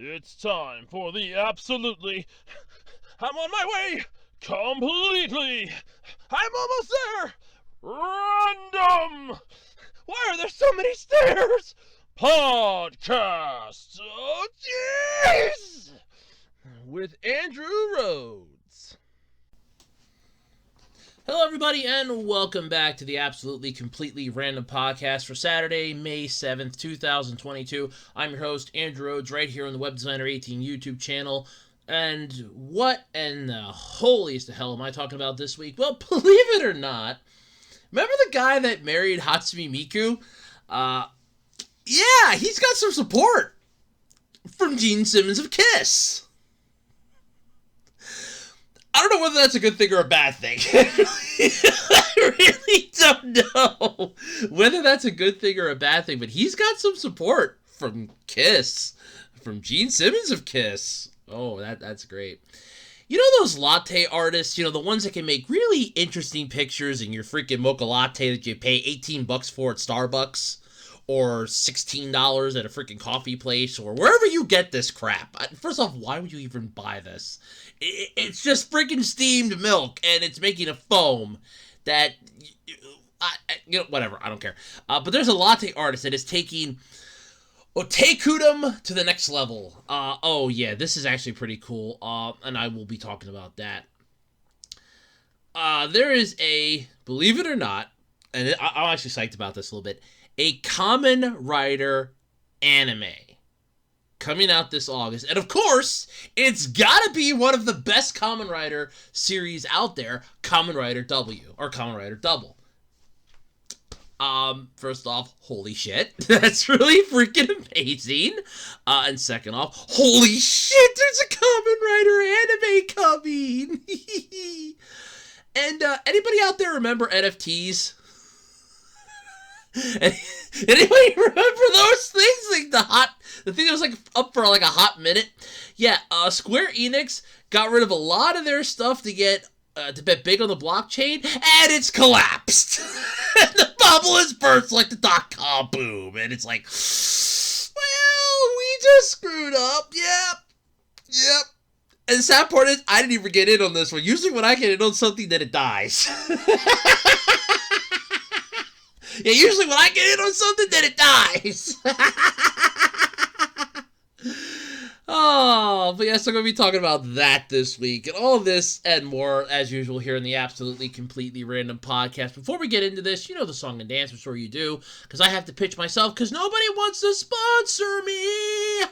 It's time for the absolutely... I'm on my way! Completely! I'm almost there! Random! Why are there so many stairs? Podcast! Oh, jeez! With Andrew Rhodes. Hello, everybody, and welcome back to the Absolutely Completely Random Podcast for Saturday, May 7th, 2022. I'm your host, Andrew Rhodes, right here on the Web Designer 18 YouTube channel. And what in the holiest of hell am I talking about this week? Well, believe it or not, remember the guy that married Hatsune Miku? Yeah, he's got some support from Gene Simmons of Kiss. I don't know whether that's a good thing or a bad thing. I really don't know whether that's a good thing or a bad thing, but he's got some support from Kiss, from Gene Simmons of Kiss. Oh, that's great. You know those latte artists, the ones that can make really interesting pictures in your freaking mocha latte that you pay $18 for at Starbucks? Or $16 at a freaking coffee place, or wherever you get this crap. First off, why would you even buy this? It's just freaking steamed milk, and it's making a foam that, whatever, I don't care. But there's a latte artist that is taking otakudom to the next level. Oh yeah, this is actually pretty cool, and I will be talking about that. There is a, believe it or not, and I'm actually psyched about this a little bit, a Kamen Rider anime coming out this August. And of course, it's gotta be one of the best Kamen Rider series out there, Kamen Rider W, or Kamen Rider Double. First off, holy shit, that's really freaking amazing. And second off, holy shit, there's a Kamen Rider anime coming. And anybody out there remember NFTs? Anybody remember those things? Like the thing that was like up for like a hot minute. Yeah, Square Enix got rid of a lot of their stuff to get big on the blockchain, and it's collapsed. And the bubble has burst like the .com boom, and it's like, well, we just screwed up. Yep. And the sad part is, I didn't even get in on this one. Usually, when I get in on something, then it dies. Yeah, usually when I get in on something, then it dies. Oh, but yes, I'm going to be talking about that this week. And all this and more, as usual, here in the Absolutely Completely Random Podcast. Before we get into this, you know the song and dance, I'm sure you do, because I have to pitch myself, because nobody wants to sponsor me.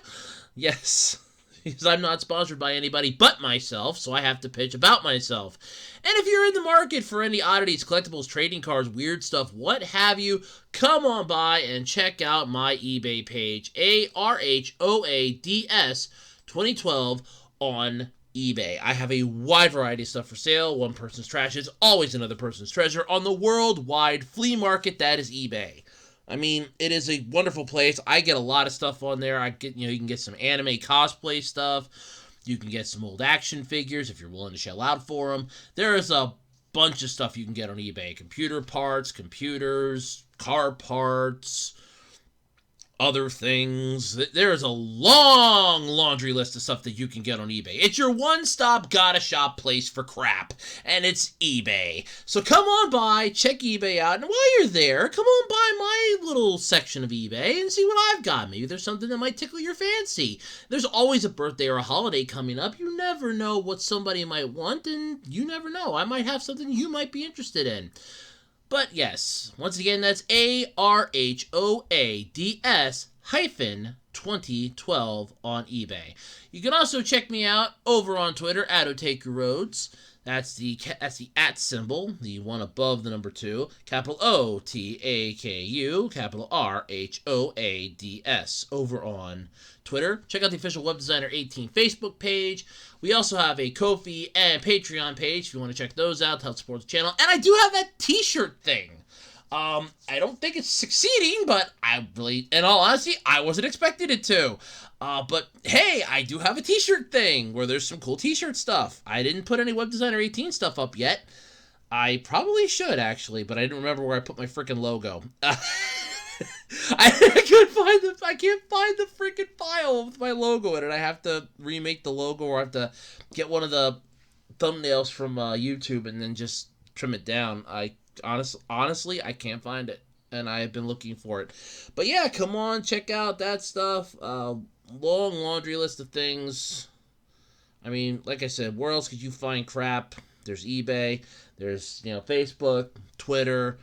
Yes, because I'm not sponsored by anybody but myself, so I have to pitch about myself. And if you're in the market for any oddities, collectibles, trading cards, weird stuff, what have you, come on by and check out my eBay page, ARHOADS 2012 on eBay. I have a wide variety of stuff for sale. One person's trash is always another person's treasure on the worldwide flea market that is eBay. I mean, it is a wonderful place. I get a lot of stuff on there. You can get some anime cosplay stuff. You can get some old action figures if you're willing to shell out for them. There is a bunch of stuff you can get on eBay. Computer parts, computers, car parts, other things. There is a long laundry list of stuff that you can get on eBay. It's your one-stop gotta-shop place for crap, and it's eBay. So come on by, check eBay out, and while you're there, come on by my little section of eBay and see what I've got. Maybe there's something that might tickle your fancy. There's always a birthday or a holiday coming up. You never know what somebody might want, and you never know. I might have something you might be interested in. But yes, once again, that's ARHOADS 2012 on eBay. You can also check me out over on Twitter at OtakuRhodes. That's the @ symbol, the one above the number 2, capital OTAKU, capital RHOADS over on Twitter. Check out the official Web Designer 18 Facebook page. We also have a Ko-fi and Patreon page if you want to check those out to help support the channel. And I do have that t-shirt thing. I don't think it's succeeding, but I really, in all honesty, I wasn't expecting it to. But hey, I do have a t-shirt thing where there's some cool t-shirt stuff. I didn't put any Web Designer 18 stuff up yet. I probably should, actually, but I didn't remember where I put my freaking logo. I can't find the freaking file with my logo in it. I have to remake the logo, or I have to get one of the thumbnails from YouTube and then just trim it down. Honestly, I can't find it, and I have been looking for it. But yeah, come on, check out that stuff. Long laundry list of things. I mean, like I said, where else could you find crap? There's eBay. There's Facebook, Twitter.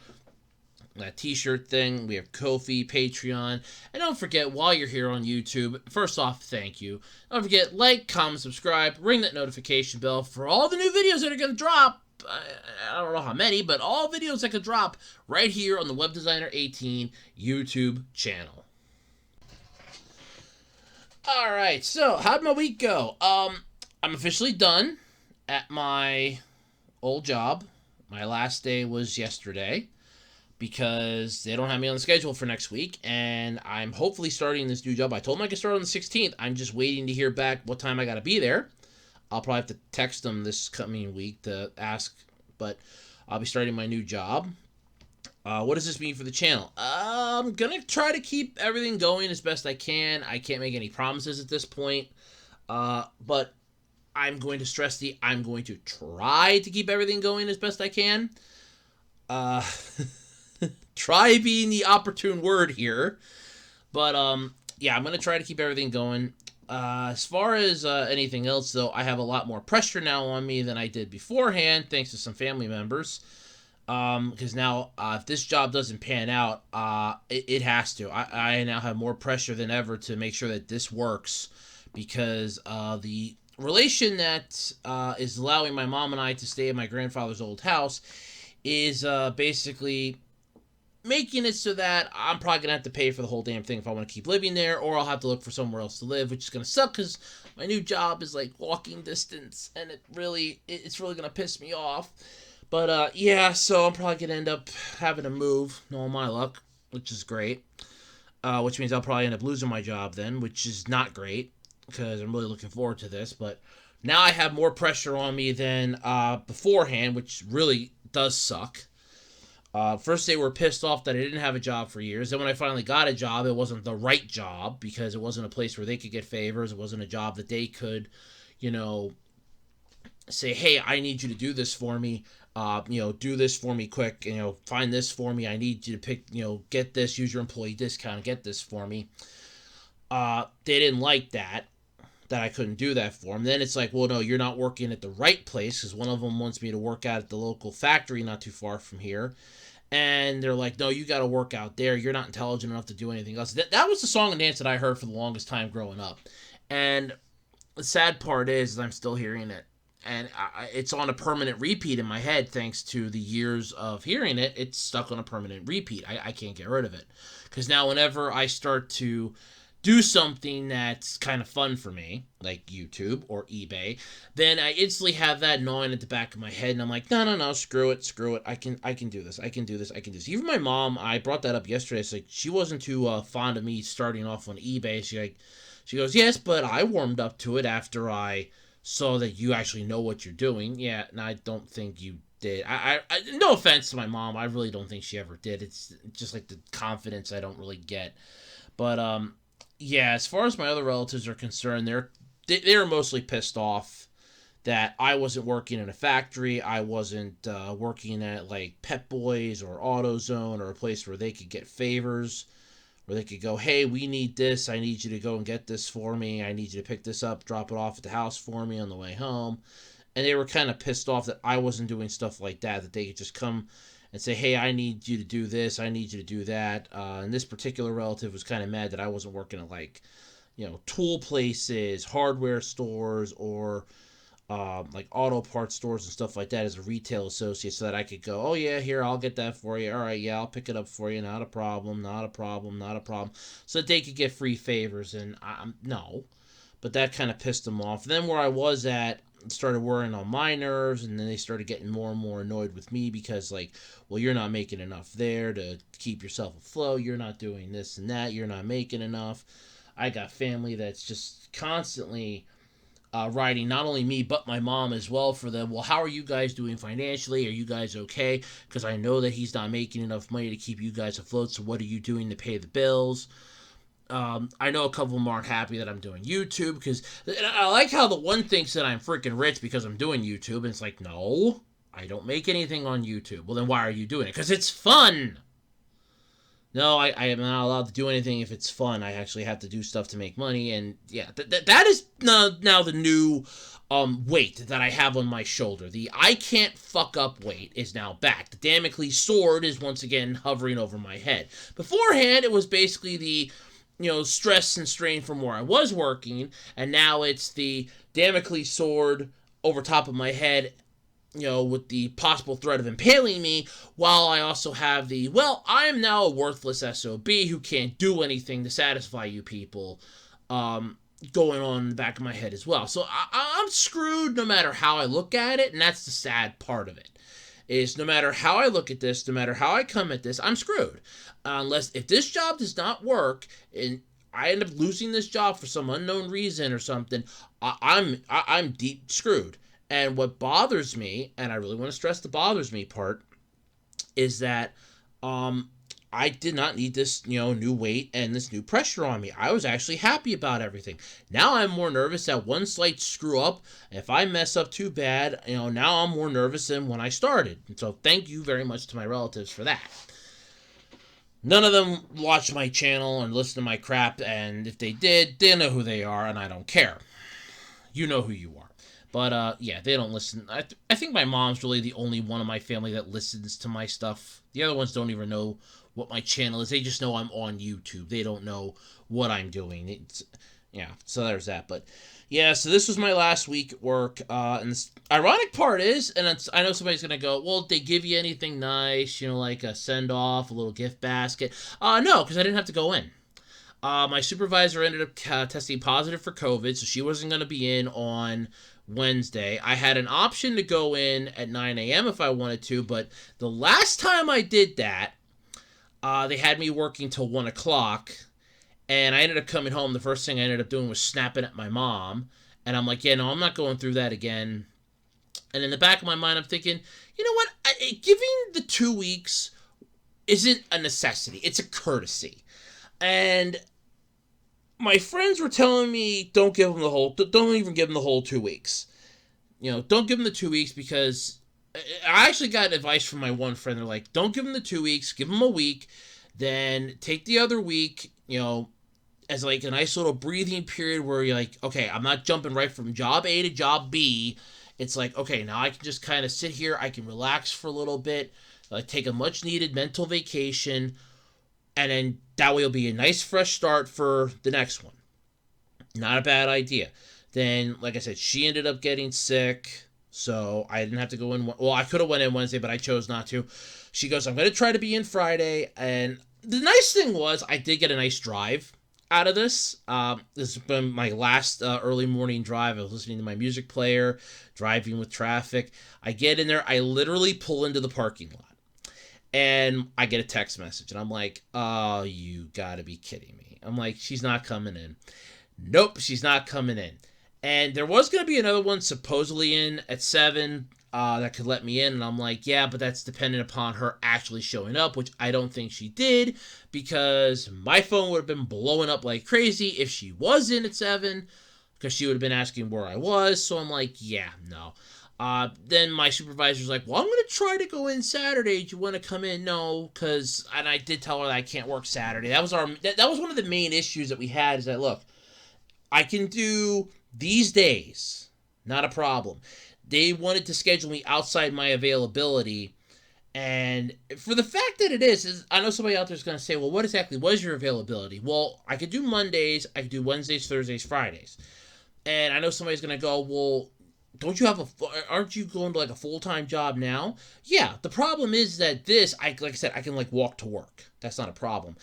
That t-shirt thing. We have Ko-fi, Patreon. And don't forget, while you're here on YouTube, first off, thank you. Don't forget, like, comment, subscribe, ring that notification bell for all the new videos that are going to drop. I don't know how many, but all videos that could drop right here on the Web Designer 18 YouTube channel. Alright, so how'd my week go? I'm officially done at my old job. My last day was yesterday, because they don't have me on the schedule for next week, and I'm hopefully starting this new job. I told them I could start on the 16th. I'm just waiting to hear back what time I got to be there. I'll probably have to text them this coming week to ask, but I'll be starting my new job. What does this mean for the channel? I'm going to try to keep everything going as best I can. I can't make any promises at this point, but I'm going to stress I'm going to try to keep everything going as best I can. Try being the opportune word here. But, yeah, I'm going to try to keep everything going. As far as anything else, though, I have a lot more pressure now on me than I did beforehand, thanks to some family members. Because now, if this job doesn't pan out, it has to. I now have more pressure than ever to make sure that this works, because the relation that is allowing my mom and I to stay in my grandfather's old house is basically making it so that I'm probably going to have to pay for the whole damn thing if I want to keep living there, or I'll have to look for somewhere else to live, which is going to suck because my new job is like walking distance, and it's really going to piss me off. But yeah, so I'm probably going to end up having to move, knowing my luck, which is great. Which means I'll probably end up losing my job then, which is not great, because I'm really looking forward to this. But now I have more pressure on me than beforehand, which really does suck. First, they were pissed off that I didn't have a job for years. Then when I finally got a job, it wasn't the right job, because it wasn't a place where they could get favors. It wasn't a job that they could, say, hey, I need you to do this for me. Do this for me quick. Find this for me. I need you to pick, get this, use your employee discount, get this for me. They didn't like that I couldn't do that for them. Then it's like, well, no, you're not working at the right place, because one of them wants me to work out at the local factory not too far from here. And they're like, no, you got to work out there. You're not intelligent enough to do anything else. That was the song and dance that I heard for the longest time growing up. And the sad part is I'm still hearing it. And it's on a permanent repeat in my head, thanks to the years of hearing it. It's stuck on a permanent repeat. I can't get rid of it. Because now whenever I start to do something that's kind of fun for me, like YouTube or eBay, then I instantly have that gnawing at the back of my head, and I'm like, no, screw it. I can do this. Even my mom, I brought that up yesterday. It's like, she wasn't too fond of me starting off on eBay. She goes, yes, but I warmed up to it after I saw that you actually know what you're doing. Yeah, and I don't think you did. I no offense to my mom, I really don't think she ever did. It's just like the confidence I don't really get. But yeah, as far as my other relatives are concerned, they're mostly pissed off that I wasn't working in a factory. I wasn't working at like Pet Boys or AutoZone, or a place where they could get favors, where they could go, hey, we need this. I need you to go and get this for me. I need you to pick this up, drop it off at the house for me on the way home. And they were kind of pissed off that I wasn't doing stuff like that they could just come and say, hey, I need you to do this, I need you to do that. And this particular relative was kind of mad that I wasn't working at, like, tool places, hardware stores, or like auto parts stores and stuff like that as a retail associate, so that I could go, oh, yeah, here, I'll get that for you. All right, yeah, I'll pick it up for you. Not a problem. So that they could get free favors, and no. But that kind of pissed them off. Then where I was at started worrying on my nerves, and then they started getting more and more annoyed with me because, like, well, you're not making enough there to keep yourself afloat. You're not doing this and that. You're not making enough. I got family that's just constantly writing not only me but my mom as well for them. Well, how are you guys doing financially? Are you guys okay? Because I know that he's not making enough money to keep you guys afloat. So what are you doing to pay the bills? I know a couple of them aren't happy that I'm doing YouTube because I like how the one thinks that I'm freaking rich because I'm doing YouTube, and it's like, no, I don't make anything on YouTube. Well, then why are you doing it? Because it's fun. No, I am not allowed to do anything if it's fun. I actually have to do stuff to make money, and yeah, that is now the new weight that I have on my shoulder. The I can't fuck up weight is now back. The Damocles sword is once again hovering over my head. Beforehand, it was basically the stress and strain from where I was working, and now it's the Damocles sword over top of my head, with the possible threat of impaling me, while I also have the, well, I am now a worthless SOB who can't do anything to satisfy you people, going on in the back of my head as well. So I'm screwed no matter how I look at it, and that's the sad part of it. Is no matter how I look at this, no matter how I come at this, I'm screwed. Unless, if this job does not work, and I end up losing this job for some unknown reason or something, I'm deep screwed. And what bothers me, and I really want to stress the bothers me part, is that I did not need this, new weight and this new pressure on me. I was actually happy about everything. Now I'm more nervous that one slight screw up, if I mess up too bad, now I'm more nervous than when I started. And so thank you very much to my relatives for that. None of them watch my channel and listen to my crap, and if they did, they know who they are, and I don't care. You know who you are. But, yeah, they don't listen. I think my mom's really the only one of my family that listens to my stuff. The other ones don't even know what my channel is. They just know I'm on YouTube. They don't know what I'm doing. Yeah, so there's that. But, yeah, so this was my last week at work. And the ironic part is, and I know somebody's going to go, well, did they give you anything nice, like a send-off, a little gift basket? No, because I didn't have to go in. My supervisor ended up testing positive for COVID, so she wasn't going to be in on Wednesday. I had an option to go in at 9 a.m. if I wanted to, but the last time I did that, they had me working till 1 o'clock, and I ended up coming home. The first thing I ended up doing was snapping at my mom, and I'm like, yeah, no, I'm not going through that again. And in the back of my mind, I'm thinking, you know what, giving the 2 weeks isn't a necessity. It's a courtesy. And my friends were telling me, don't even give them the whole 2 weeks. Don't give them the 2 weeks, because I actually got advice from my one friend. They're like, don't give them the 2 weeks, give them a week, then take the other week, as like a nice little breathing period where you're like, okay, I'm not jumping right from job A to job B. It's like, okay, now I can just kind of sit here, I can relax for a little bit, take a much needed mental vacation, and then that way it'll be a nice fresh start for the next one. Not a bad idea. Then, like I said, she ended up getting sick, so I didn't have to go in. Well, I could have went in Wednesday, but I chose not to. She goes, I'm going to try to be in Friday. And the nice thing was I did get a nice drive out of this. This has been my last early morning drive. I was listening to my music player, driving with traffic. I get in there. I literally pull into the parking lot. And I get a text message, and I'm like, oh, you gotta be kidding me. I'm like, she's not coming in. Nope, she's not coming in. And there was going to be another one supposedly in at 7 that could let me in, and I'm like, yeah, but that's dependent upon her actually showing up, which I don't think she did, because my phone would have been blowing up like crazy if she was in at 7, because she would have been asking where I was, so I'm like, yeah, no. Then my supervisor's like, well, I'm going to try to go in Saturday. Do you want to come in? No, and I did tell her that I can't work Saturday. That was one of the main issues that we had, is that, look, I can do these days, not a problem. They wanted to schedule me outside my availability, and for the fact that it is I know somebody out there is going to say, well, what exactly was your availability? Well, I could do Mondays, I could do Wednesdays, Thursdays, Fridays. And I know somebody's going to go, well, aren't you going to like a full-time job now? Yeah, the problem is that like I said, I can like walk to work. That's not a problem.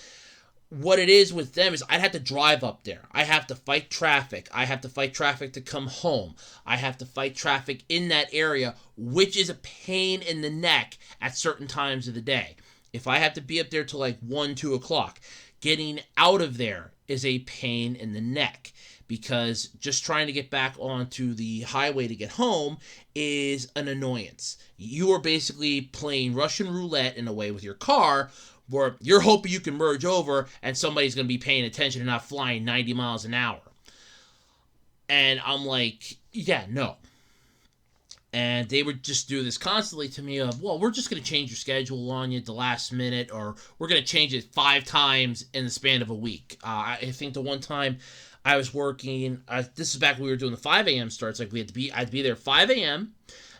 What it is with them is I'd have to drive up there. I have to fight traffic. I have to fight traffic to come home. I have to fight traffic in that area, which is a pain in the neck at certain times of the day. If I have to be up there till like 1, 2 o'clock, getting out of there is a pain in the neck, because just trying to get back onto the highway to get home is an annoyance. You are basically playing Russian roulette in a way with your car, where you're hoping you can merge over and somebody's going to be paying attention and not flying 90 miles an hour. And I'm like, yeah, no. And they would just do this constantly to me of, well, we're just going to change your schedule on you at the last minute, or we're going to change it 5 times in the span of a week. I think the one time I was working, this is back when we were doing the 5 a.m. starts, like I'd be there 5 a.m.,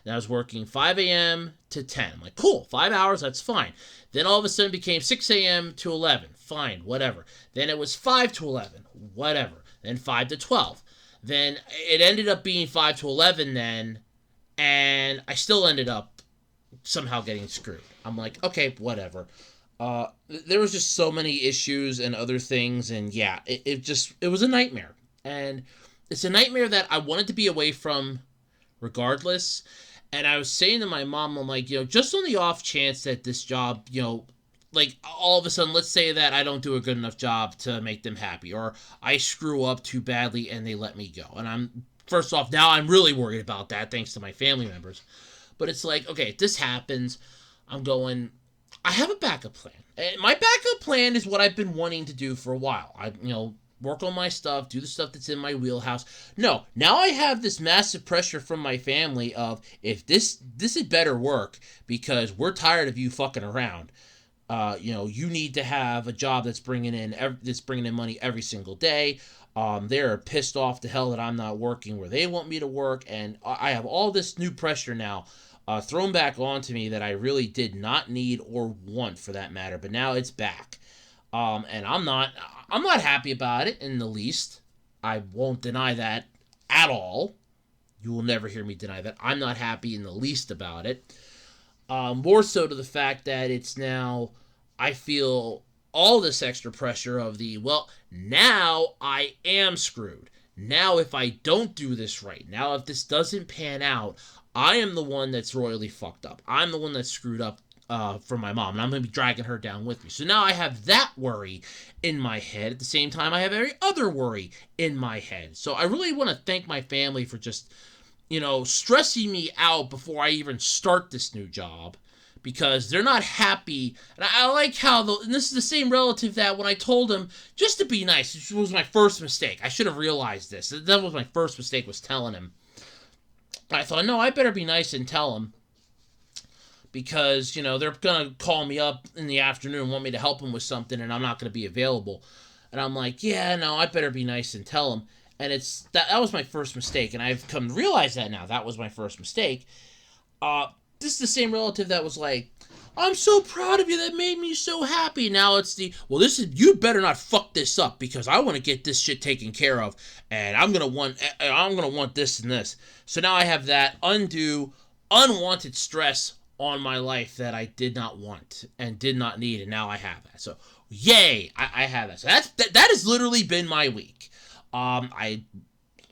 and I was working 5 a.m. to 10. I'm like, cool, 5 hours, that's fine. Then all of a sudden it became 6 a.m. to 11. Fine, whatever. Then it was 5 to 11. Whatever. Then 5 to 12. Then it ended up being 5 to 11 then, and I still ended up somehow getting screwed. I'm like, okay, whatever. There was just so many issues and other things, and yeah, it was a nightmare. And it's a nightmare that I wanted to be away from regardless. And I was saying to my mom, I'm like, just on the off chance that this job, like all of a sudden, let's say that I don't do a good enough job to make them happy, or I screw up too badly and they let me go. And first off, now I'm really worried about that thanks to my family members. But it's like, okay, if this happens, I have a backup plan. And my backup plan is what I've been wanting to do for a while. Work on my stuff, do the stuff that's in my wheelhouse. No, now I have this massive pressure from my family of, if this had better work, because we're tired of you fucking around. You need to have a job that's bringing in money every single day. They're pissed off to hell that I'm not working where they want me to work, and I have all this new pressure now thrown back onto me that I really did not need or want, for that matter. But now it's back, and I'm not happy about it in the least. I won't deny that at all. You will never hear me deny that. I'm not happy in the least about it. More so to the fact that it's now, I feel all this extra pressure of now I am screwed. Now if I don't do this right, now if this doesn't pan out, I am the one that's royally fucked up. I'm the one that's screwed up for my mom, and I'm going to be dragging her down with me. So now I have that worry in my head. At the same time, I have every other worry in my head. So I really want to thank my family for just, stressing me out before I even start this new job, because they're not happy. And I like how, and this is the same relative that when I told him just to be nice, which was my first mistake. I should have realized this. That was my first mistake, was telling him. I thought, no, I better be nice and tell him, because, they're going to call me up in the afternoon and want me to help them with something, and I'm not going to be available. And I'm like, yeah, no, I better be nice and tell them. And that was my first mistake, and I've come to realize that now. That was my first mistake. This is the same relative that was like, I'm so proud of you, that made me so happy. Now it's you better not fuck this up, because I want to get this shit taken care of, and I'm gonna want this and this. So now I have that undue, unwanted stress on my life that I did not want and did not need, and now I have that. So yay, I have that. So that has literally been my week. I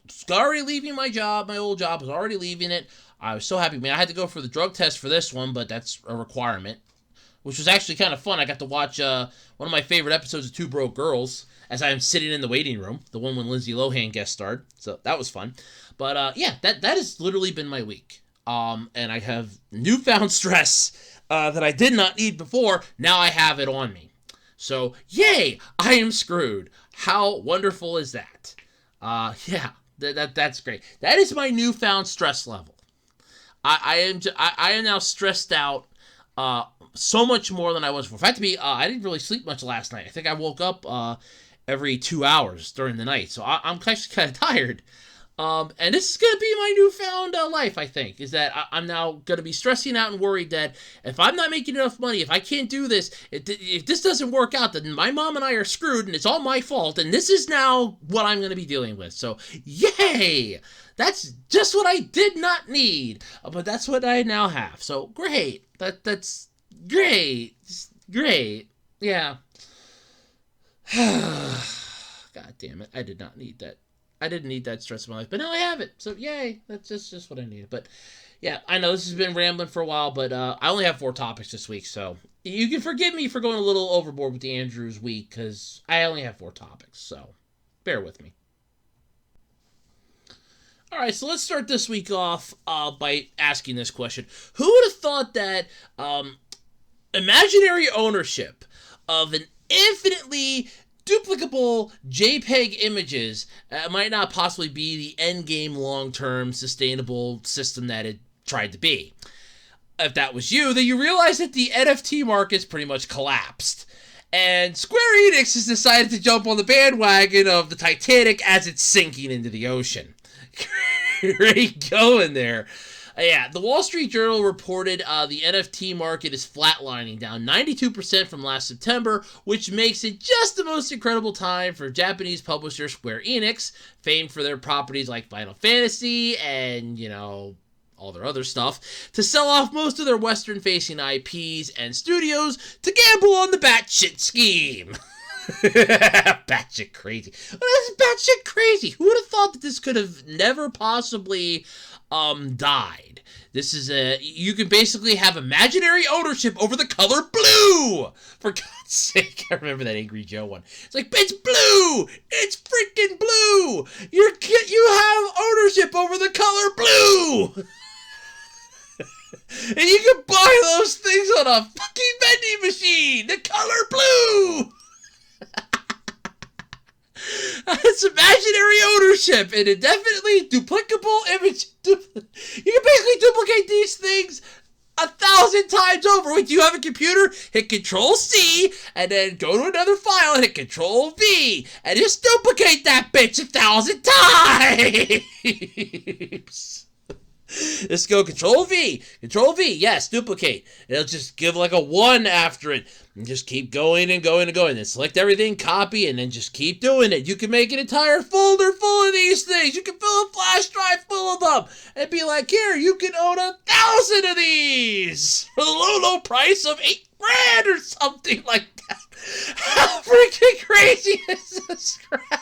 was already leaving my job. My old job, was already leaving it. I was so happy. I had to go for the drug test for this one, but that's a requirement, which was actually kind of fun. I got to watch one of my favorite episodes of Two Broke Girls as I am sitting in the waiting room, the one when Lindsay Lohan guest starred. So that was fun. But yeah, that has literally been my week. And I have newfound stress that I did not need before. Now I have it on me. So yay, I am screwed. How wonderful is that? Yeah, that's great. That is my newfound stress level. I am now stressed out so much more than I was before. In fact, I didn't really sleep much last night. I think I woke up every 2 hours during the night, so I'm actually kind of tired. And this is going to be my newfound life, I think, is that I'm now going to be stressing out and worried that if I'm not making enough money, if I can't do this, if this doesn't work out, then my mom and I are screwed, and it's all my fault, and this is now what I'm going to be dealing with. So, yay! That's just what I did not need, but that's what I now have. So, great. That's great. Great. Yeah. God damn it. I did not need that. I didn't need that stress in my life, but now I have it. So, yay. That's just what I needed. But, Yeah, I know this has been rambling for a while, but I only have 4 topics this week, so you can forgive me for going a little overboard with the Andrews week, because I only have 4 topics, so bear with me. All right, so let's start this week off by asking this question. Who would have thought that imaginary ownership of an infinitely duplicable JPEG images might not possibly be the end game long-term sustainable system that it tried to be? If that was you, then you realize that the NFT market's pretty much collapsed. And Square Enix has decided to jump on the bandwagon of the Titanic as it's sinking into the ocean. Great going there. Yeah, the Wall Street Journal reported the NFT market is flatlining, down 92% from last September, which makes it just the most incredible time for Japanese publisher Square Enix, famed for their properties like Final Fantasy and, all their other stuff, to sell off most of their Western-facing IPs and studios to gamble on the batshit scheme. Batshit crazy. Well, that's batshit crazy. Who would have thought that this could have never possibly died? This is you can basically have imaginary ownership over the color blue. For God's sake, I remember that Angry Joe one. It's like, it's blue. It's freaking blue. You have ownership over the color blue. And you can buy those things on a fucking vending machine. The color blue. It's imaginary ownership and indefinitely duplicable image. You can basically duplicate these things 1,000 times over. Wait, do you have a computer? Hit Control-C and then go to another file and hit Control-V and just duplicate that bitch 1,000 times. Let's go Control-V, yes, duplicate. It'll just give like a 1 after it. And just keep going and going and going. Then select everything, copy, and then just keep doing it. You can make an entire folder full of these things. You can fill a flash drive full of them. And be like, here, you can own 1,000 of these for the low price of $8,000 or something like that. How freaking crazy is this crap?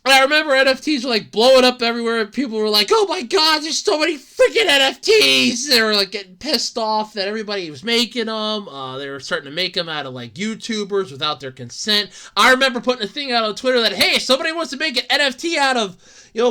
I remember NFTs were like blowing up everywhere, and people were like, oh my god, there's so many freaking NFTs! They were like getting pissed off that everybody was making them. They were starting to make them out of like YouTubers without their consent. I remember putting a thing out on Twitter that, hey, if somebody wants to make an NFT out of,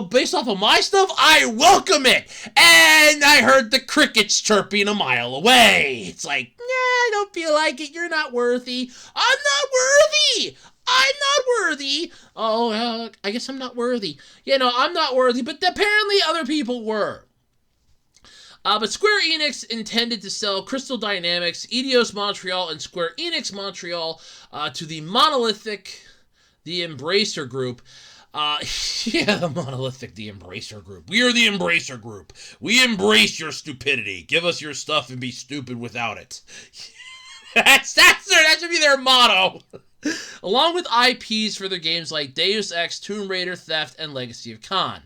based off of my stuff, I welcome it! And I heard the crickets chirping a mile away. It's like, nah, I don't feel like it. You're not worthy. I'm not worthy! I'm not worthy. Oh, I guess I'm not worthy. I'm not worthy, but apparently other people were. But Square Enix intended to sell Crystal Dynamics, Eidos Montreal, and Square Enix Montreal to the Monolithic, the Embracer Group. The Monolithic, the Embracer Group. We are the Embracer Group. We embrace your stupidity. Give us your stuff and be stupid without it. That should be their motto. Along with IPs for their games like Deus Ex, Tomb Raider, Theft, and Legacy of Kain.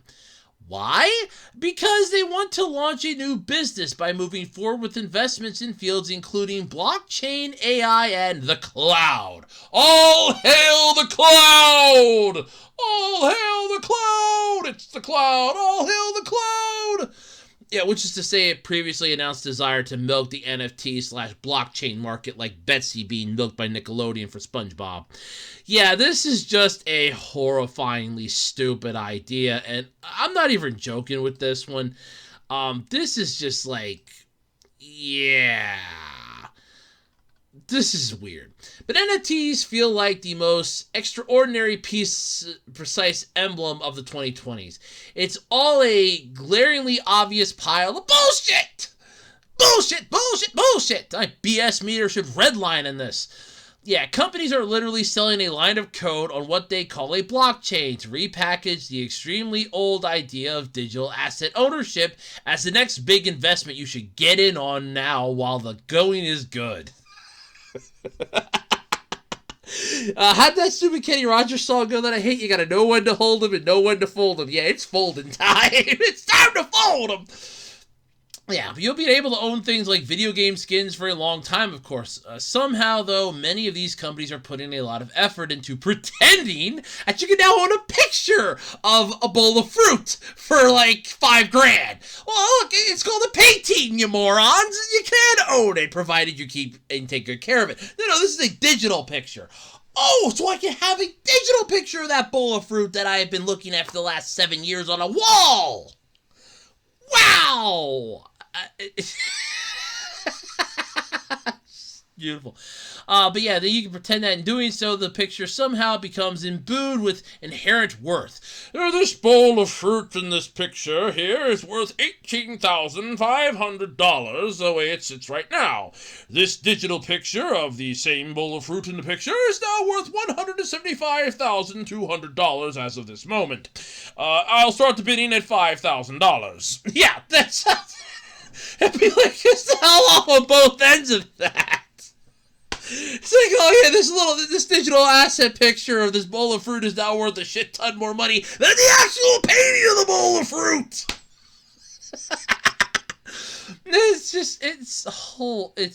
Why? Because they want to launch a new business by moving forward with investments in fields including blockchain, AI, and the cloud. All hail the cloud! All hail the cloud! It's the cloud! All hail the cloud! Yeah, which is to say it previously announced desire to milk the NFT/blockchain market like Betsy being milked by Nickelodeon for SpongeBob. Yeah, this is just a horrifyingly stupid idea, and I'm not even joking with this one. This is just like, yeah, this is weird. But NFTs feel like the most extraordinary precise emblem of the 2020s. It's all a glaringly obvious pile of bullshit! Bullshit, bullshit, bullshit! My BS meter should redline in this. Yeah, companies are literally selling a line of code on what they call a blockchain to repackage the extremely old idea of digital asset ownership as the next big investment you should get in on now while the going is good. How'd that stupid Kenny Rogers song go that I hate? You gotta know when to hold them and know when to fold them. Yeah, it's folding time. It's time to fold them. Yeah, but you'll be able to own things like video game skins for a long time, of course. Somehow, though, many of these companies are putting a lot of effort into pretending that you can now own a picture of a bowl of fruit for like $5,000. Well, look, it's called a painting, you morons. You can own it, provided you keep and take good care of it. No, this is a digital picture. Oh, so I can have a digital picture of that bowl of fruit that I have been looking at for the last 7 years on a wall. Wow! Beautiful. But yeah, then you can pretend that in doing so, the picture somehow becomes imbued with inherent worth. This bowl of fruit in this picture here is worth $18,500 the way it sits right now. This digital picture of the same bowl of fruit in the picture is now worth $175,200 as of this moment. I'll start the bidding at $5,000. Yeah, that's... It'd be like just the hell off on both ends of that. It's like, oh yeah, this digital asset picture of this bowl of fruit is now worth a shit ton more money than the actual painting of the bowl of fruit. It's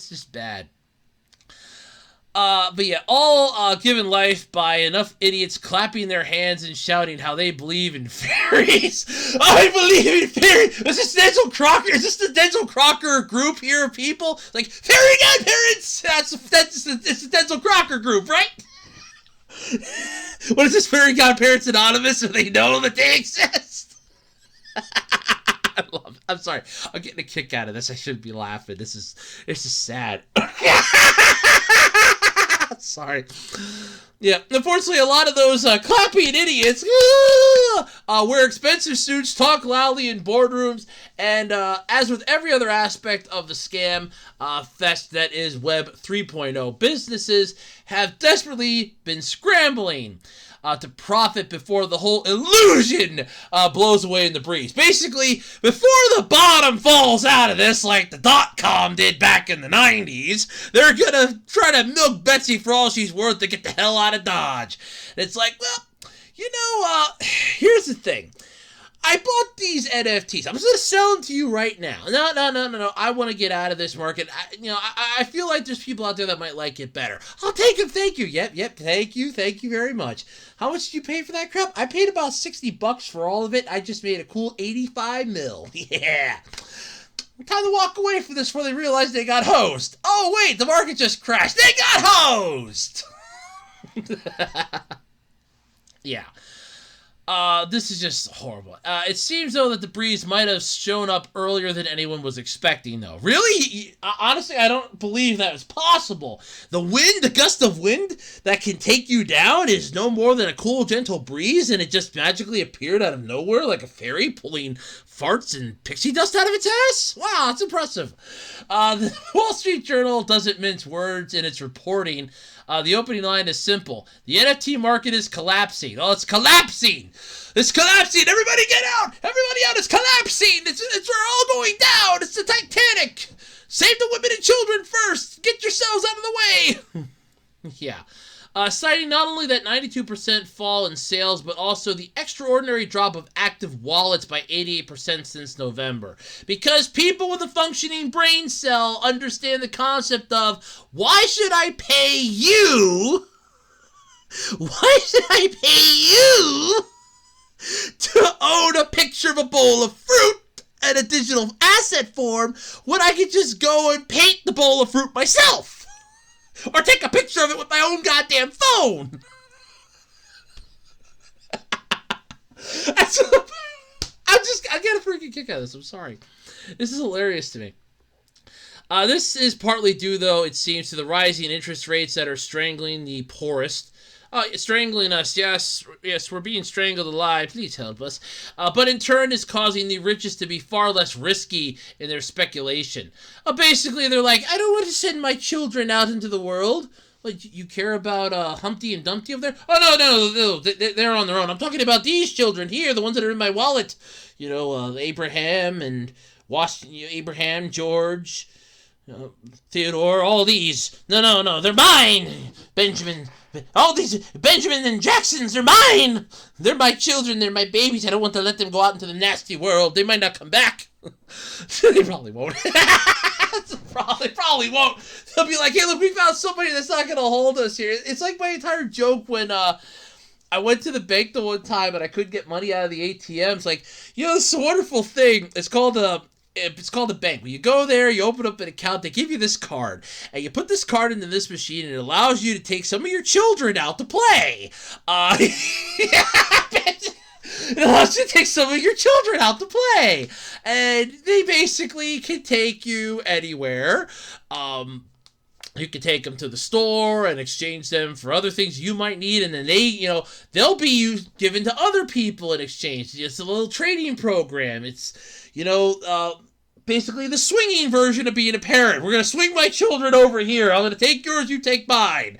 just bad. But yeah, all given life by enough idiots clapping their hands and shouting how they believe in fairies. I believe in fairies. Is this Denzel Crocker? Is this the Denzel Crocker group here of people? Like, fairy godparents! It's the Denzel Crocker group, right? What is this, Fairy Godparents Anonymous? So they know that they exist? I love it. I'm sorry. I'm getting a kick out of this. I shouldn't be laughing. It's just sad. Sorry. Yeah, unfortunately, a lot of those clapping idiots wear expensive suits, talk loudly in boardrooms, and as with every other aspect of the scam fest that is Web 3.0, businesses have desperately been scrambling to profit before the whole illusion blows away in the breeze. Basically, before the bottom falls out of this, like the .com did back in the 90s, they're gonna try to milk Betsy for all she's worth to get the hell out of Dodge. And it's like, well, here's the thing. I bought these NFTs. I'm just going to sell them to you right now. No. I want to get out of this market. I feel like there's people out there that might like it better. I'll take them. Thank you. Yep. Thank you very much. How much did you pay for that crap? I paid about $60 for all of it. I just made a cool 85 mil. Yeah. Time to walk away from this before they realize they got hosed. Oh, wait, the market just crashed. They got hosed. Yeah. This is just horrible. It seems, though, that the breeze might have shown up earlier than anyone was expecting, though. Really? Honestly, I don't believe that was possible. The gust of wind that can take you down is no more than a cool, gentle breeze, and it just magically appeared out of nowhere like a fairy pulling farts and pixie dust out of its ass? Wow, that's impressive. The Wall Street Journal doesn't mince words in its reporting. The opening line is simple. The NFT market is collapsing. Oh, it's collapsing. It's collapsing. Everybody get out. Everybody out. It's collapsing. We're all going down. It's the Titanic. Save the women and children first. Get yourselves out of the way. Yeah. Citing not only that 92% fall in sales, but also the extraordinary drop of active wallets by 88% since November. Because people with a functioning brain cell understand the concept of, why should I pay you? Why should I pay you to own a picture of a bowl of fruit in a digital asset form when I could just go and paint the bowl of fruit myself? Or take a picture of it with my own goddamn phone. I get a freaking kick out of this. I'm sorry. This is hilarious to me. This is partly due, though, it seems, to the rising interest rates that are strangling the poorest. Strangling us, yes, we're being strangled alive, please help us. But in turn is causing the richest to be far less risky in their speculation. Basically, they're like, I don't want to send my children out into the world. Like, you care about Humpty and Dumpty over there? Oh, no, they're on their own. I'm talking about these children here, the ones that are in my wallet. Abraham and Washington, Abraham, George, Theodore, all these. No, they're mine. Benjamin, all these Benjamin and Jacksons are mine. They're my children. They're my babies. I don't want to let them go out into the nasty world. They might not come back. They probably won't. probably won't. They'll be like, hey, look, we found somebody that's not going to hold us here. It's like my entire joke when I went to the bank the one time and I couldn't get money out of the ATM. It's like, this is a wonderful thing. It's called a bank. When you go there, you open up an account, they give you this card, and you put this card into this machine, and it allows you to take some of your children out to play. It allows you to take some of your children out to play, and they basically can take you anywhere. You can take them to the store and exchange them for other things you might need, and then they'll be given to other people in exchange. It's a little trading program. It's, basically the swinging version of being a parent. We're going to swing my children over here. I'm going to take yours, you take mine.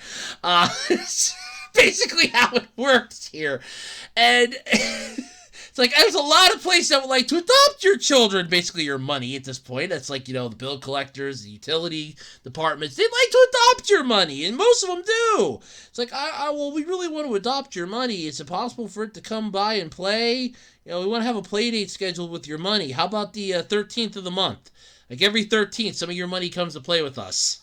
It's basically how it works here. And it's like, there's a lot of places that would like to adopt your children, basically your money at this point. That's like, the bill collectors, the utility departments, they'd like to adopt your money, and most of them do. It's like, well, we really want to adopt your money. Is it possible for it to come by and play? We want to have a play date scheduled with your money. How about the 13th of the month? Like every 13th, some of your money comes to play with us.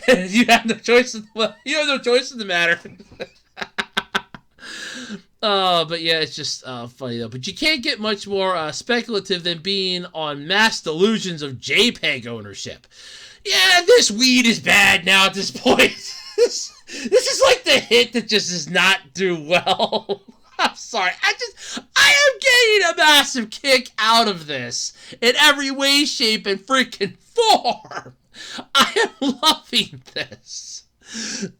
And you have no choice in the matter. But yeah, it's just funny though. But you can't get much more speculative than being on mass delusions of JPEG ownership. Yeah, this weed is bad now at this point. This is like the hit that just does not do well. I'm sorry. I am getting a massive kick out of this in every way, shape, and freaking form. I am loving this.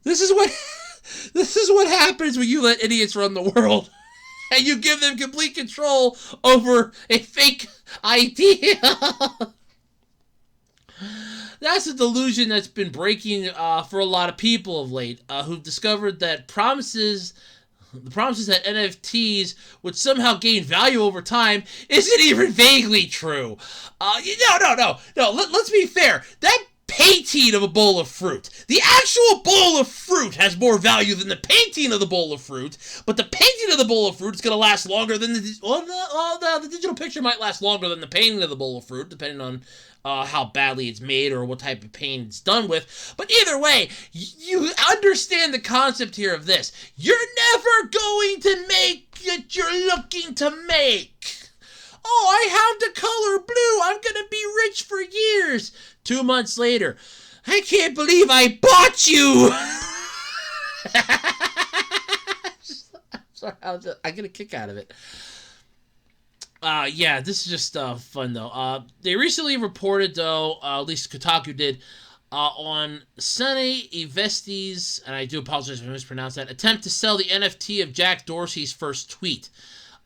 This is what happens when you let idiots run the world and you give them complete control over a fake idea. That's a delusion that's been breaking for a lot of people of late who've discovered that the promises that NFTs would somehow gain value over time isn't even vaguely true. No. Let's be fair. That painting of a bowl of fruit. The actual bowl of fruit has more value than the painting of the bowl of fruit, but the painting of the bowl of fruit is going to last longer than the digital picture might last longer than the painting of the bowl of fruit, depending on how badly it's made or what type of paint it's done with. But either way, you understand the concept here of this. You're never going to make what you're looking to make. Oh, I have the color blue. I'm going to be rich for years. 2 months later, I can't believe I bought you. Sorry, I get a kick out of it. Yeah, this is just fun though. They recently reported though, at least Kotaku did, on Sunny Ivesti's, and I do apologize if I mispronounced that, attempt to sell the NFT of Jack Dorsey's first tweet.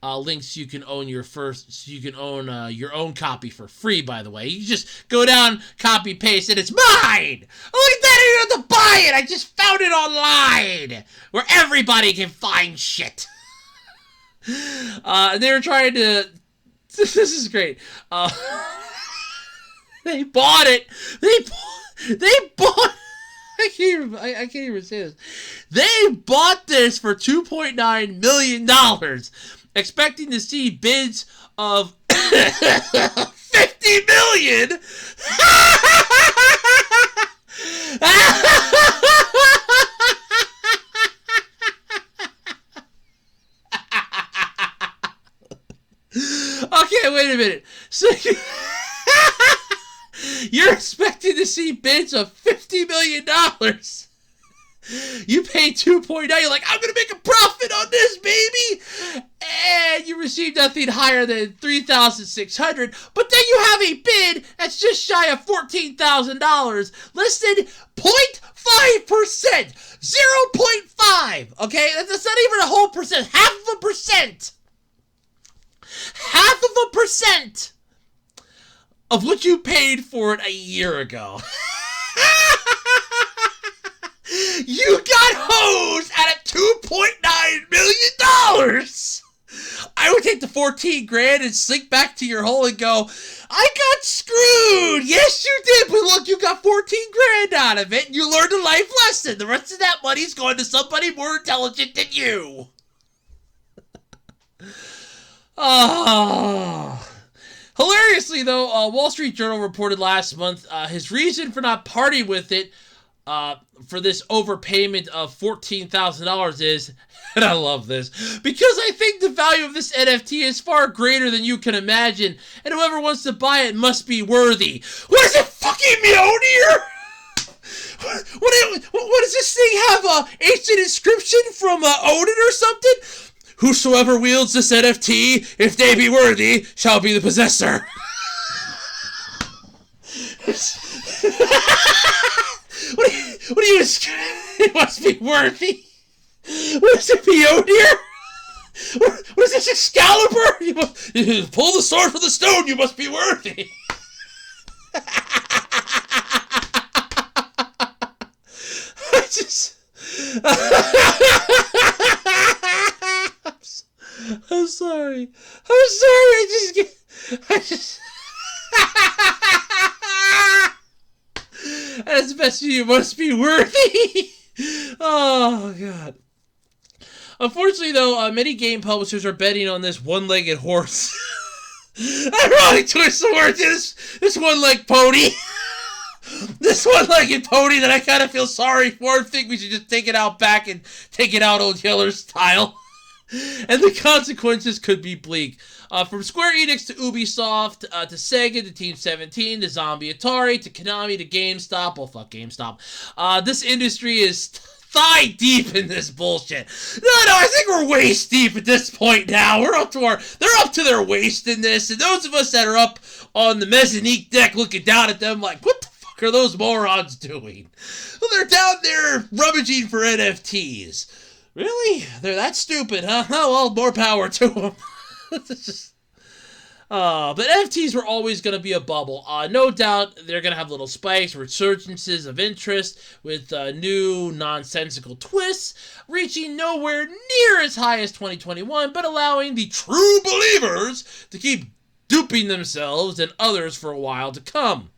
Links you can own your own copy for free, by the way. You just go down, copy, paste, and it's mine! Oh, look at that, I didn't have to buy it! I just found it online! Where everybody can find shit! They were trying to... This is great. They bought it! They bought... I can't even say this. They bought this for $2.9 million, expecting to see bids of $50 million. Okay, wait a minute. So you're expecting to see bids of $50 million. You pay 2.9. You're like, I'm gonna make a profit on this, baby. And you receive nothing higher than $3,600. But then you have a bid that's just shy of $14,000, listed 0.5%, 0.5. Okay, that's not even a whole percent. Half of a percent. Half of a percent of what you paid for it a year ago. You got hosed at $2.9 million. I would take the 14 grand and sink back to your hole and go, I got screwed. Yes, you did. But look, you got 14 grand out of it. And you learned a life lesson. The rest of that money's going to somebody more intelligent than you. Oh. Hilariously, though, Wall Street Journal reported last month his reason for not parting with it for this overpayment of $14,000 is, and I love this, because I think the value of this NFT is far greater than you can imagine, and whoever wants to buy it must be worthy. What is it, fucking Mjolnir? What does this thing have, ancient inscription from Odin or something? Whosoever wields this NFT, if they be worthy, shall be the possessor. What do you it must be worthy? What is it, Mjolnir? What is this, Excalibur? You pull the sword from the stone, you must be worthy. I'm sorry. As best you must be worthy. Oh, God. Unfortunately, though, many game publishers are betting on this one-legged horse. I really twist the word to this one-legged pony. This one-legged pony that I kind of feel sorry for and think we should just take it out back and take it out Old Yeller style. And the consequences could be bleak. From Square Enix to Ubisoft, to Sega, to Team 17, to Zombie Atari, to Konami, to GameStop. Well, fuck GameStop. This industry is thigh deep in this bullshit. No, I think we're waist deep at this point now. They're up to their waist in this. And those of us that are up on the mezzanine deck looking down at them like, what the fuck are those morons doing? Well, they're down there rummaging for NFTs. Really? They're that stupid, huh? Oh, well, more power to them. It's just... but NFTs were always going to be a bubble. No doubt they're going to have little spikes, resurgences of interest with new nonsensical twists, reaching nowhere near as high as 2021, but allowing the true believers to keep duping themselves and others for a while to come.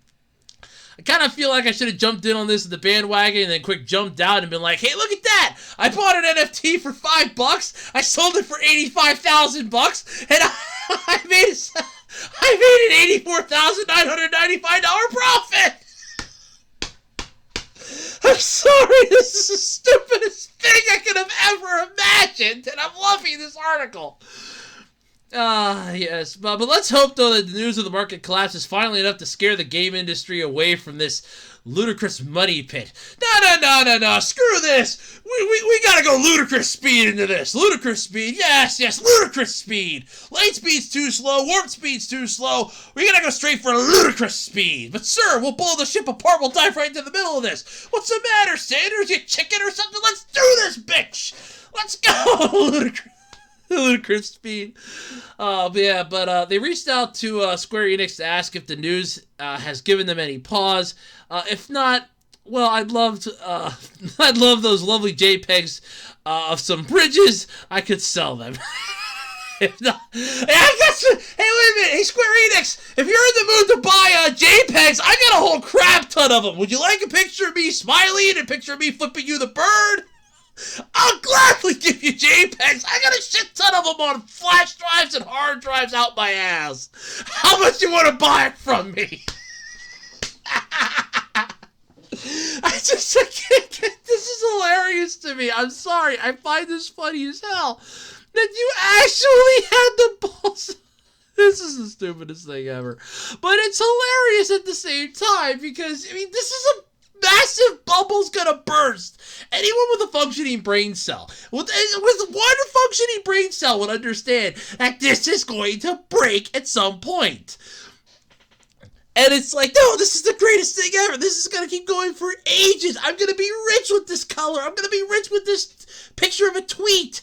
I kind of feel like I should have jumped in on this at the bandwagon and then quick jumped out and been like, hey, look at that! I bought an NFT for $5, I sold it for $85,000, and I made an $84,995 profit! I'm sorry, this is the stupidest thing I could have ever imagined, and I'm loving this article. Yes, but let's hope, though, that the news of the market collapse is finally enough to scare the game industry away from this ludicrous money pit. No, screw this! We gotta go ludicrous speed into this. Ludicrous speed, yes, ludicrous speed. Light speed's too slow, warp speed's too slow. We gotta go straight for ludicrous speed. But sir, we'll blow the ship apart, we'll dive right into the middle of this. What's the matter, Sanders? You chicken or something? Let's do this, bitch! Let's go! Ludicrous speed. But they reached out to Square Enix to ask if the news has given them any pause. If not, well, I'd love those lovely JPEGs of some bridges. I could sell them. If not, hey, wait a minute. Hey, Square Enix, if you're in the mood to buy JPEGs, I got a whole crap ton of them. Would you like a picture of me smiling and a picture of me flipping you the bird? I'll gladly give you JPEGs. I got a shit ton of them on flash drives and hard drives out my ass. How much you want to buy it from me? I can't get this. Is hilarious to me. I'm sorry. I find this funny as hell. That you actually had the balls. This is the stupidest thing ever. But it's hilarious at the same time because, I mean, this is a massive bubble's gonna burst. Anyone with a functioning brain cell, with one functioning brain cell would understand that this is going to break at some point. And it's like, no, this is the greatest thing ever. This is going to keep going for ages. I'm going to be rich with this color. I'm going to be rich with this picture of a tweet.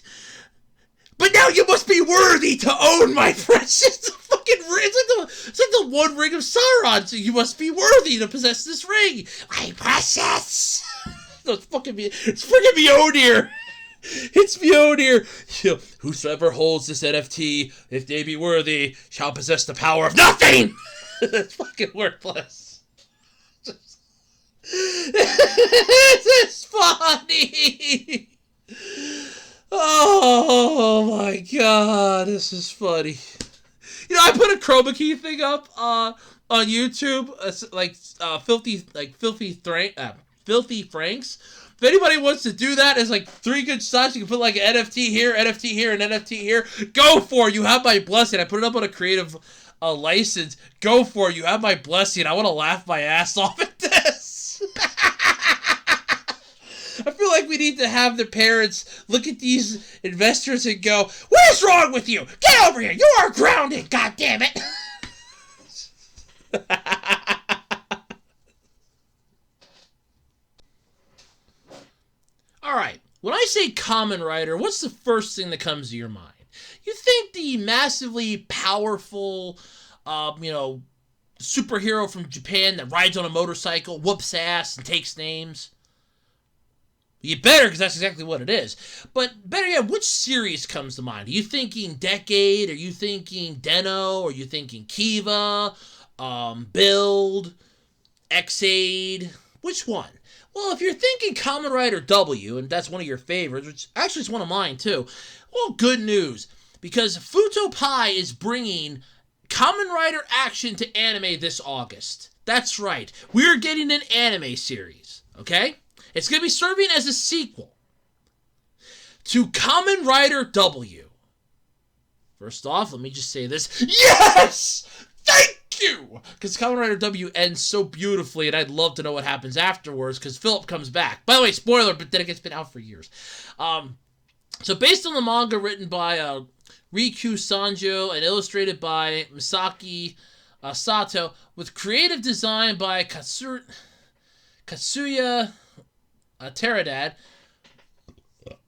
But now you must be worthy to own my precious fucking ring. It's like the one ring of Sauron, so you must be worthy to possess this ring. My precious. No, it's freaking Mjolnir. It's Mjolnir. Whosoever holds this NFT, if they be worthy, shall possess the power of nothing. That's fucking worthless. This is funny. Oh my god, this is funny. You know, I put a chroma key thing up on YouTube, filthy Franks. If anybody wants to do that, it's like 3 good shots. You can put like an NFT here, NFT here, and NFT here. Go for it. You have my blessing. I put it up on a creative license. Go for it. You have my blessing. I want to laugh my ass off at this. I feel like we need to have the parents look at these investors and go, "What is wrong with you? Get over here! You are grounded, God damn it!" Alright, when I say Kamen Rider, what's the first thing that comes to your mind? You think the massively powerful, superhero from Japan that rides on a motorcycle, whoops ass, and takes names? You better, because that's exactly what it is. But better yet, which series comes to mind? Are you thinking Decade? Are you thinking Den-O? Are you thinking Kiva? Build? X-Aid? Which one? Well, if you're thinking Kamen Rider W, and that's one of your favorites, which actually is one of mine too, well, good news. Because Futo Pai is bringing Kamen Rider action to anime this August. That's right. We're getting an anime series, okay? It's going to be serving as a sequel to Kamen Rider W. First off, let me just say this. Yes! Thank you! Because Kamen Rider W ends so beautifully, and I'd love to know what happens afterwards, because Philip comes back. By the way, spoiler, but then it's been out for years. So based on the manga written by Riku Sanjo and illustrated by Misaki Sato, with creative design by Katsuya Teradad,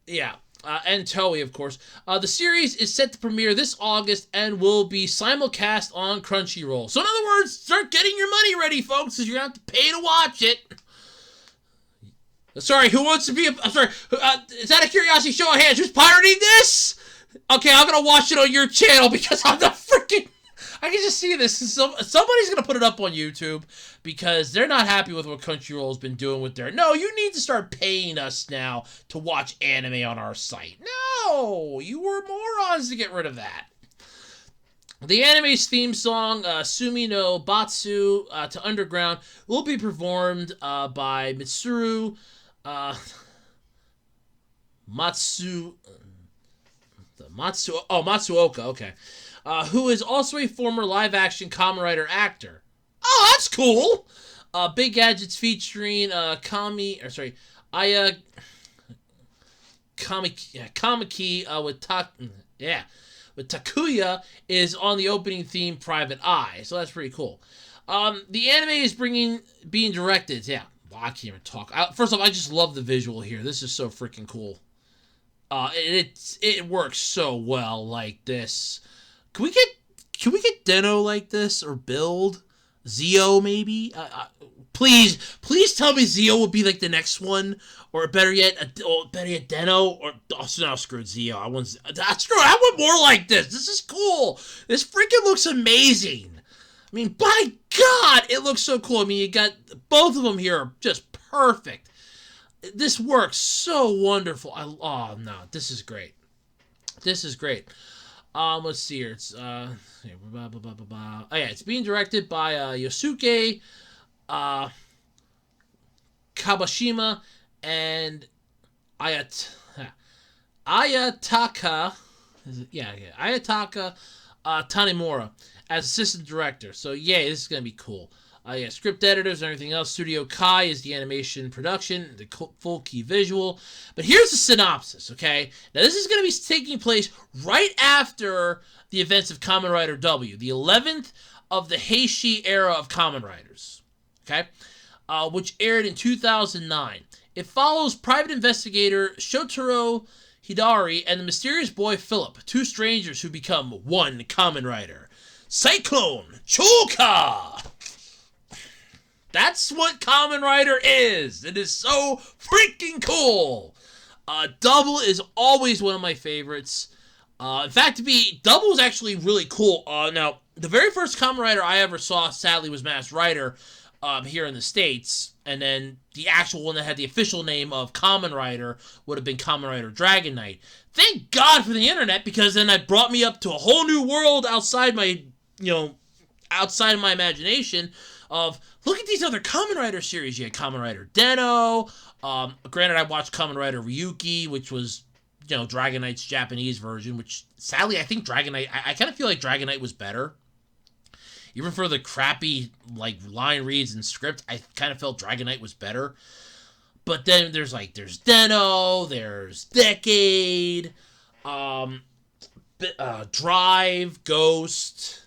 and Toei, of course. The series is set to premiere this August and will be simulcast on Crunchyroll. So in other words, start getting your money ready, folks, because you're going to have to pay to watch it. Sorry, who wants to be is that a curiosity? Show of hands. Who's pirating this? Okay, I'm going to watch it on your channel because I'm the freaking... I can just see this. Somebody's going to put it up on YouTube because they're not happy with what Crunchyroll's been doing with their... No, you need to start paying us now to watch anime on our site. No! You were morons to get rid of that. The anime's theme song, Sumi no Batsu to Underground, will be performed by Matsuoka, okay. Who is also a former live-action Kamen Rider actor. Oh, that's cool! Big Gadgets featuring Kamiki with Takuya is on the opening theme Private Eye, so that's pretty cool. The anime is being directed, well, I can't even talk. First off, I just love the visual here. This is so freaking cool. It works so well like this. Can we get Den-O like this, or Build? Zio, maybe? Please tell me Zio would be like the next one, or better yet Den-O, or no, screw Zio. I want more like this. This is cool. This freaking looks amazing. I mean, by God, it looks so cool. I mean, you got both of them here are just perfect. This works so wonderful. Oh no, this is great. This is great. Let's see here. It's it's being directed by Yosuke Kabashima and Ayataka Tanemura as assistant director. So this is gonna be cool. Script editors and everything else. Studio Kai is the animation production, the full key visual. But here's the synopsis, okay? Now, this is going to be taking place right after the events of Kamen Rider W, the 11th of the Heishi era of Kamen Riders, okay? Which aired in 2009. It follows private investigator Shotaro Hidari and the mysterious boy Philip, two strangers who become one Kamen Rider. Cyclone Choka! That's what Kamen Rider is. It is so freaking cool. Double is always one of my favorites. In fact, Double was actually really cool. Now, the very first Kamen Rider I ever saw, sadly, was Masked Rider here in the States. And then the actual one that had the official name of Kamen Rider would have been Kamen Rider Dragon Knight. Thank God for the internet, because then that brought me up to a whole new world outside my, outside of my imagination of, look at these other Kamen Rider series. You had Kamen Rider Den-O. Granted, I watched Kamen Rider Ryuki, which was, Dragon Knight's Japanese version, which, sadly, I think Dragon Knight, I kind of feel like Dragon Knight was better. Even for the crappy, line reads and script, I kind of felt Dragon Knight was better. But then there's Den-O, there's Decade, Drive, Ghost.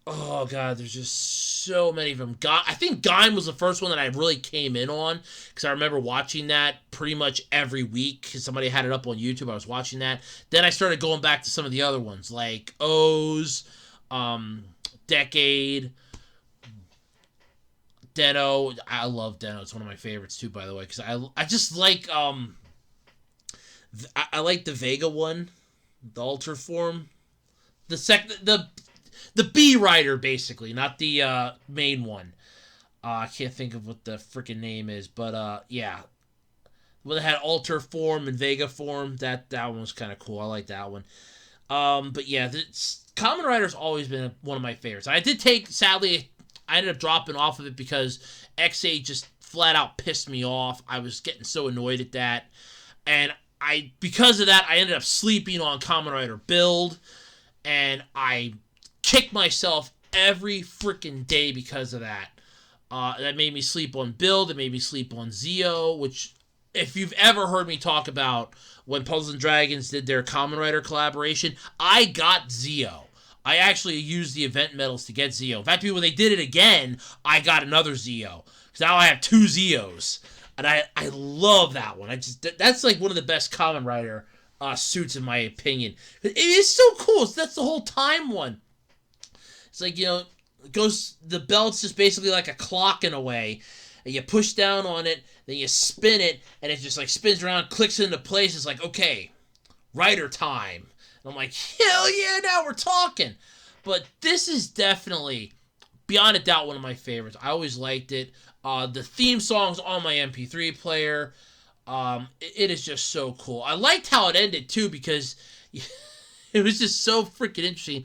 Oh, God, there's just so many of them. I think Gaim was the first one that I really came in on, because I remember watching that pretty much every week, because somebody had it up on YouTube. I was watching that. Then I started going back to some of the other ones, like O's, Decade, Den-O. I love Den-O. It's one of my favorites too, by the way, because I just like I like the Vega one, the Alter form, the B Rider, basically, not the main one. I can't think of what the freaking name is, but yeah, when they had Alter form and Vega form, that one was kind of cool. I like that one. But yeah, Kamen Rider's always been one of my favorites. Sadly, I ended up dropping off of it because XA just flat out pissed me off. I was getting so annoyed at that. And because of that, I ended up sleeping on Kamen Rider Build. And I kicked myself every freaking day because of that. That made me sleep on Build. It made me sleep on Zeo, which, if you've ever heard me talk about when Puzzles & Dragons did their Kamen Rider collaboration, I got Zeo. I actually used the event medals to get Zeo. In fact, when they did it again, I got another Zeo. Because now I have 2 Zeos. And I love that one. That's like one of the best Kamen Rider suits, in my opinion. It is so cool. That's the whole time one. It's like, the belt's just basically like a clock in a way. And you push down on it, then you spin it, and it just spins around, clicks into place. It's like, okay, Rider time. And I'm like, hell yeah, now we're talking. But this is definitely, beyond a doubt, one of my favorites. I always liked it. The theme song's on my MP3 player. It is just so cool. I liked how it ended, too, because it was just so freaking interesting.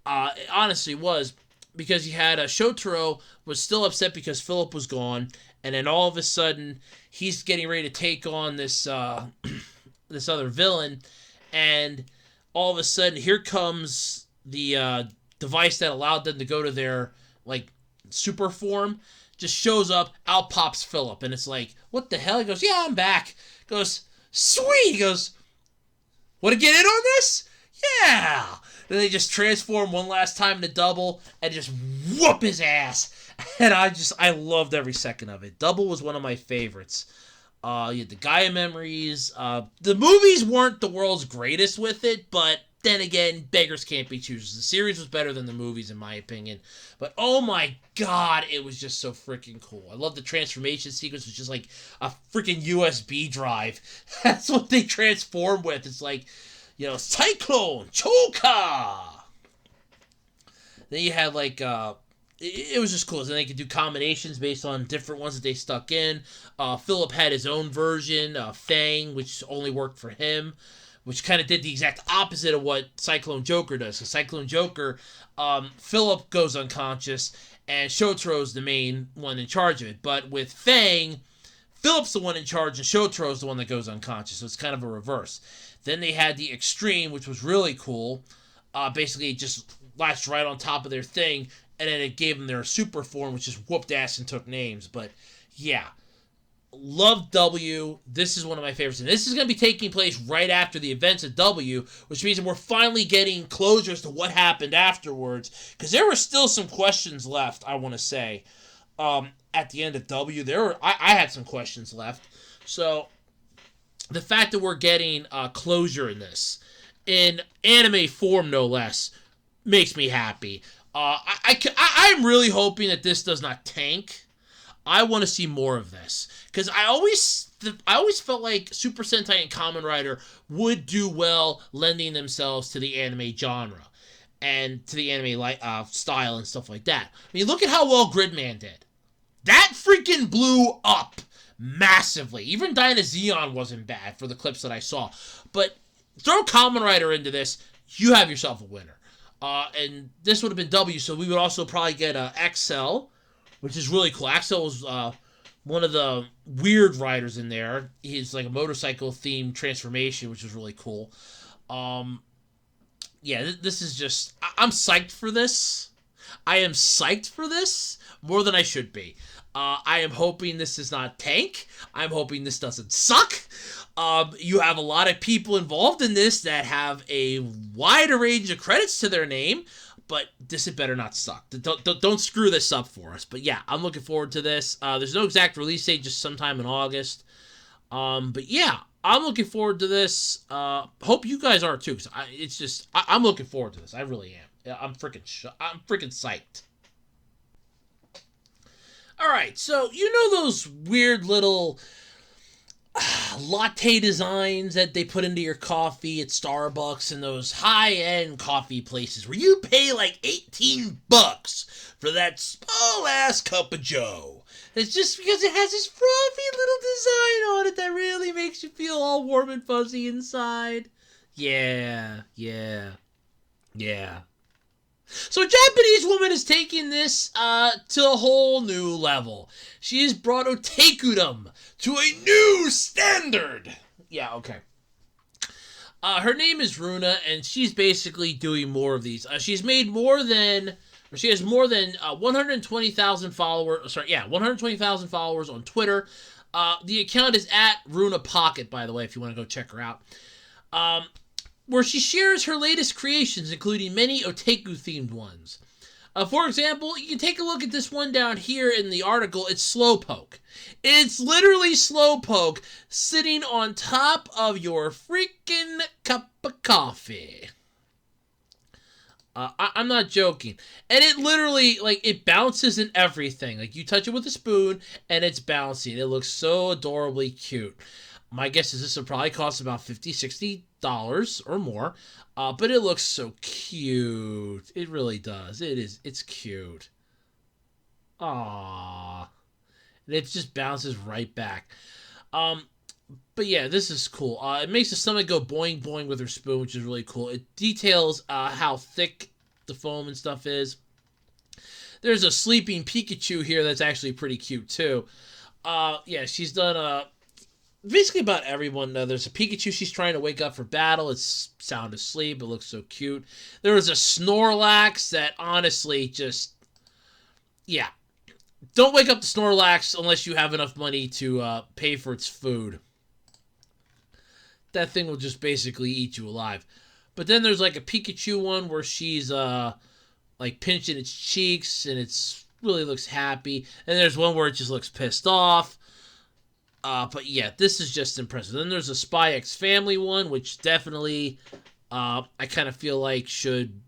It honestly was. Because you had Shotaro was still upset because Philip was gone, and then all of a sudden he's getting ready to take on this this other villain, and all of a sudden here comes the device that allowed them to go to their super form. Just shows up, out pops Philip, and it's like, what the hell? He goes, yeah, I'm back. Goes, sweet. He goes, want to get in on this? Yeah. Then they just transform one last time into Double and just whoop his ass. And I loved every second of it. Double was one of my favorites. You had the Gaia memories. The movies weren't the world's greatest with it, but then again, beggars can't be choosers. The series was better than the movies, in my opinion. But oh my god, it was just so freaking cool. I love the transformation sequence. It was just like a freaking USB drive. That's what they transform with. It's like, Cyclone, Choka! Then you had, it was just cool. Then they could do combinations based on different ones that they stuck in. Philip had his own version, Fang, which only worked for him, which kind of did the exact opposite of what Cyclone Joker does. So Cyclone Joker, Philip goes unconscious, and Shotaro's the main one in charge of it. But with Fang, Philip's the one in charge, and Shotaro's the one that goes unconscious. So it's kind of a reverse. Then they had the Extreme, which was really cool. Basically, it just latched right on top of their thing, and then it gave them their super form, which just whooped ass and took names. But, yeah. Love W. This is one of my favorites. And this is going to be taking place right after the events of W, which means that we're finally getting closure as to what happened afterwards. Because there were still some questions left, I want to say. At the end of W, I had some questions left. So the fact that we're getting closure in this, in anime form no less, makes me happy. I'm really hoping that this does not tank. I want to see more of this. Because I always felt like Super Sentai and Kamen Rider would do well lending themselves to the anime genre and to the anime style and stuff like that. I mean, look at how well Gridman did. That freaking blew up massively. Even Dyna Xeon wasn't bad for the clips that I saw. But throw Kamen Rider into this, you have yourself a winner. And this would have been W, so we would also probably get Axel, which is really cool. Axel was one of the weird riders in there. He's like a motorcycle-themed transformation, which is really cool. Yeah, this is just... I'm psyched for this. I am psyched for this more than I should be. I am hoping this is not tank. I'm hoping this doesn't suck. You have a lot of people involved in this that have a wider range of credits to their name, but this had better not suck. Don't screw this up for us. But yeah, I'm looking forward to this. There's no exact release date, just sometime in August. But yeah, I'm looking forward to this. Hope you guys are too, because I'm looking forward to this. I really am. I'm freaking psyched. Alright, so you know those weird little latte designs that they put into your coffee at Starbucks and those high-end coffee places where you pay like $18 for that small-ass cup of joe. It's just because it has this frothy little design on it that really makes you feel all warm and fuzzy inside. Yeah. So a Japanese woman is taking this to a whole new level. She has brought otakudom to a new standard. Yeah, okay. Her name is Runa, and she's basically doing more of these. She has more than 120,000 followers. 120,000 followers on Twitter. The account is at Runa Pocket, by the way, if you want to go check her out. Where she shares her latest creations, including many otaku-themed ones. For example, you can take a look at this one down here in the article. It's Slowpoke. It's literally Slowpoke sitting on top of your freaking cup of coffee. I'm not joking. And it literally, it bounces and everything. You touch it with a spoon, and it's bouncing. It looks so adorably cute. My guess is this will probably cost about $50, $60 or more. But it looks so cute. It really does. It's cute. Aww. And it just bounces right back. But yeah, this is cool. It makes the stomach go boing boing with her spoon, which is really cool. It details how thick the foam and stuff is. There's a sleeping Pikachu here that's actually pretty cute too. Yeah, she's done basically about everyone. There's a Pikachu she's trying to wake up for battle. It's sound asleep. It looks so cute. There was a Snorlax that honestly just... Yeah. Don't wake up the Snorlax unless you have enough money to pay for its food. That thing will just basically eat you alive. But then there's a Pikachu one where she's pinching its cheeks and it's really looks happy. And there's one where it just looks pissed off. But yeah, this is just impressive. Then there's a Spy X Family one, which definitely I kind of feel like should...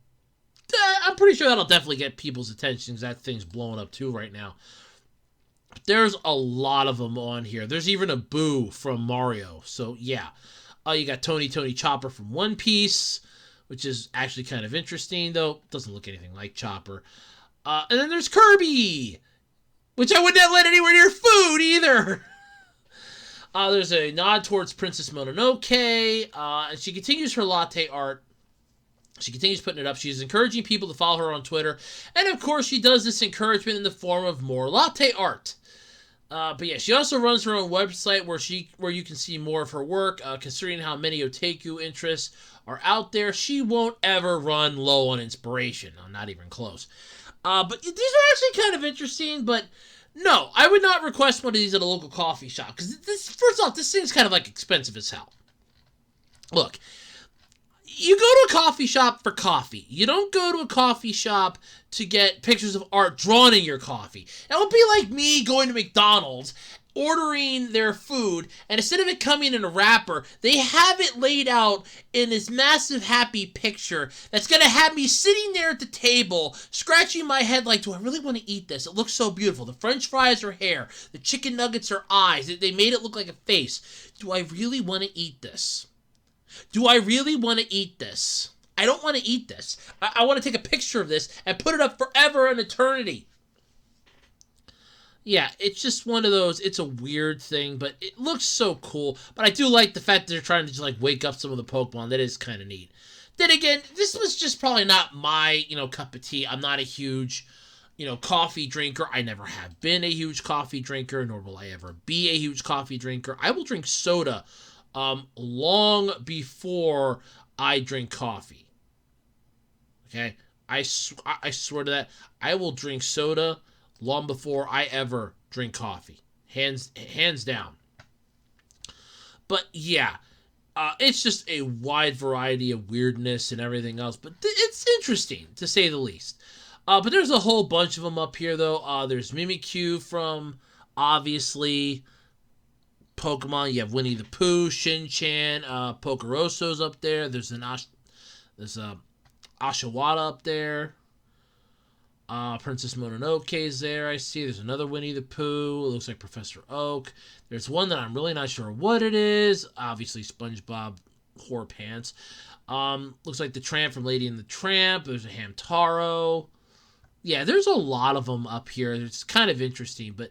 I'm pretty sure that'll definitely get people's attention because that thing's blowing up too right now. There's a lot of them on here. There's even a Boo from Mario. So yeah. You got Tony Chopper from One Piece, which is actually kind of interesting, though. Doesn't look anything like Chopper. And then there's Kirby, which I would not let anywhere near food either. There's a nod towards Princess Mononoke, and she continues her latte art. She continues putting it up. She's encouraging people to follow her on Twitter. And, of course, she does this encouragement in the form of more latte art. But yeah, she also runs her own website where you can see more of her work. Considering how many otaku interests are out there, she won't ever run low on inspiration. No, not even close. But these are actually kind of interesting, but... No, I would not request one of these at a local coffee shop. Because first off, this thing's kind of expensive as hell. Look, you go to a coffee shop for coffee. You don't go to a coffee shop to get pictures of art drawn in your coffee. It would be like me going to McDonald's ordering their food, and instead of it coming in a wrapper, they have it laid out in this massive happy picture that's going to have me sitting there at the table, scratching my head like, do I really want to eat this? It looks so beautiful. The french fries are hair. The chicken nuggets are eyes. They made it look like a face. Do I really want to eat this? Do I really want to eat this? I don't want to eat this. I want to take a picture of this and put it up forever and eternity. Yeah, it's just one of those, it's a weird thing, but it looks so cool. But I do like the fact that they're trying to just, like, wake up some of the Pokemon. That is kind of neat. Then again, this was just probably not my, cup of tea. I'm not a huge, coffee drinker. I never have been a huge coffee drinker, nor will I ever be a huge coffee drinker. I will drink soda long before I drink coffee. Okay? I swear to that. I will drink soda long before I ever drink coffee. Hands down. But yeah, it's just a wide variety of weirdness and everything else. But it's interesting, to say the least. But there's a whole bunch of them up here, though. There's Mimikyu from, obviously, Pokemon. You have Winnie the Pooh, Shin-Chan, Pokeroso's up there. There's Ashawada up there. Princess Mononoke's there, I see. There's another Winnie the Pooh. It looks like Professor Oak. There's one that I'm really not sure what it is. Obviously, SpongeBob Horpants. Looks like the Tramp from Lady and the Tramp. There's a Hamtaro. Yeah, there's a lot of them up here. It's kind of interesting. But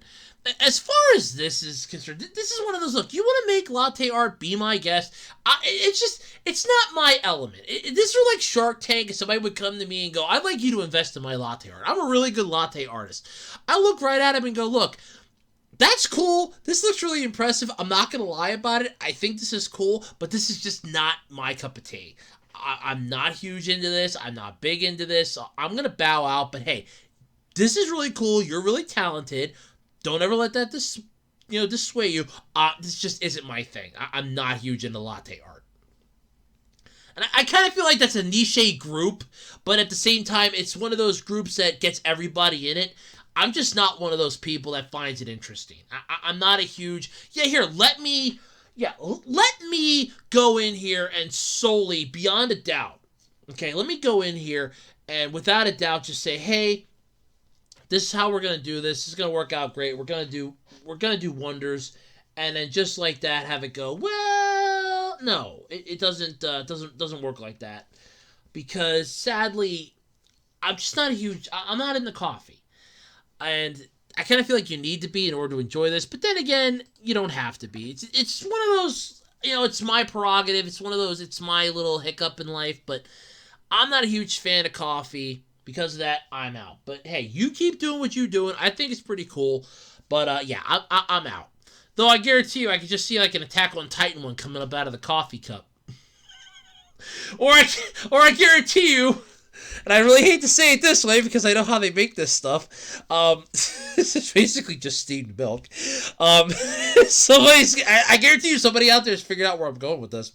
as far as this is concerned, this is one of those, look, you want to make Latte Art be my guest? It's not my element. This are like Shark Tank, and somebody would come to me and go, I'd like you to invest in my latte art. I'm a really good latte artist. I look right at him and go, look, that's cool. This looks really impressive. I'm not going to lie about it. I think this is cool, but this is just not my cup of tea. I'm not huge into this. I'm not big into this. So I'm going to bow out. But hey, this is really cool. You're really talented. Don't ever let that dissuade you. This just isn't my thing. I'm not huge into latte art. And I kind of feel like that's a niche group. But at the same time, it's one of those groups that gets everybody in it. I'm just not one of those people that finds it interesting. I'm not a huge, let me go in here and solely, beyond a doubt, okay, let me go in here and without a doubt just say, hey, this is how we're going to do this. This is going to work out great. We're going to do wonders. And then just like that, have it go, well, no, it doesn't work like that. Because sadly, I'm not into coffee. And I kind of feel like you need to be in order to enjoy this. But then again, you don't have to be. It's one of those, it's my prerogative. It's one of those, it's my little hiccup in life. But I'm not a huge fan of coffee. Because of that, I'm out. But hey, you keep doing what you're doing. I think it's pretty cool. But I'm out. Though I guarantee you, I could just see like an Attack on Titan one coming up out of the coffee cup. or I guarantee you, and I really hate to say it this way because I know how they make this stuff. This is basically just steamed milk. I guarantee you somebody out there has figured out where I'm going with this.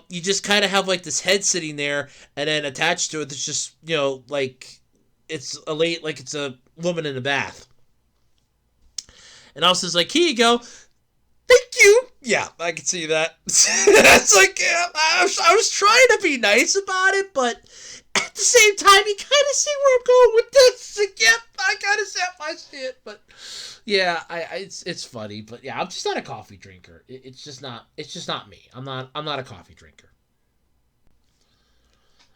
You just kind of have like this head sitting there, and then attached to it, there's just, like it's a woman in a bath. And also it's like, here you go. Thank you. Yeah, I can see that. It's like, I was trying to be nice about it, but at the same time, you kind of see where I'm going with this. Like, yep, I kind of said my shit, but yeah, it's funny, but yeah, I'm just not a coffee drinker. It's just not me. I'm not a coffee drinker.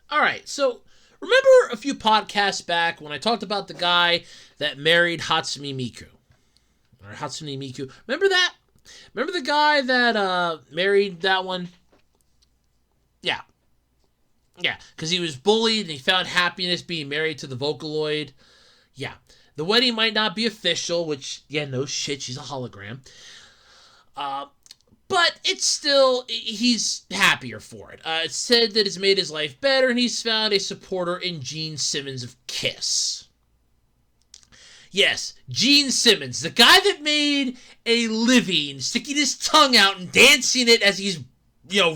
All right, so remember a few podcasts back when I talked about the guy that married Hatsune Miku? Or Hatsune Miku. Remember that? Remember the guy that married that one? Yeah. Yeah, because he was bullied and he found happiness being married to the Vocaloid. Yeah. The wedding might not be official, which, yeah, no shit, she's a hologram. But it's still, he's happier for it. It's said that it's made his life better, and he's found a supporter in Gene Simmons of Kiss. Yes, Gene Simmons, the guy that made a living sticking his tongue out and dancing it as he's,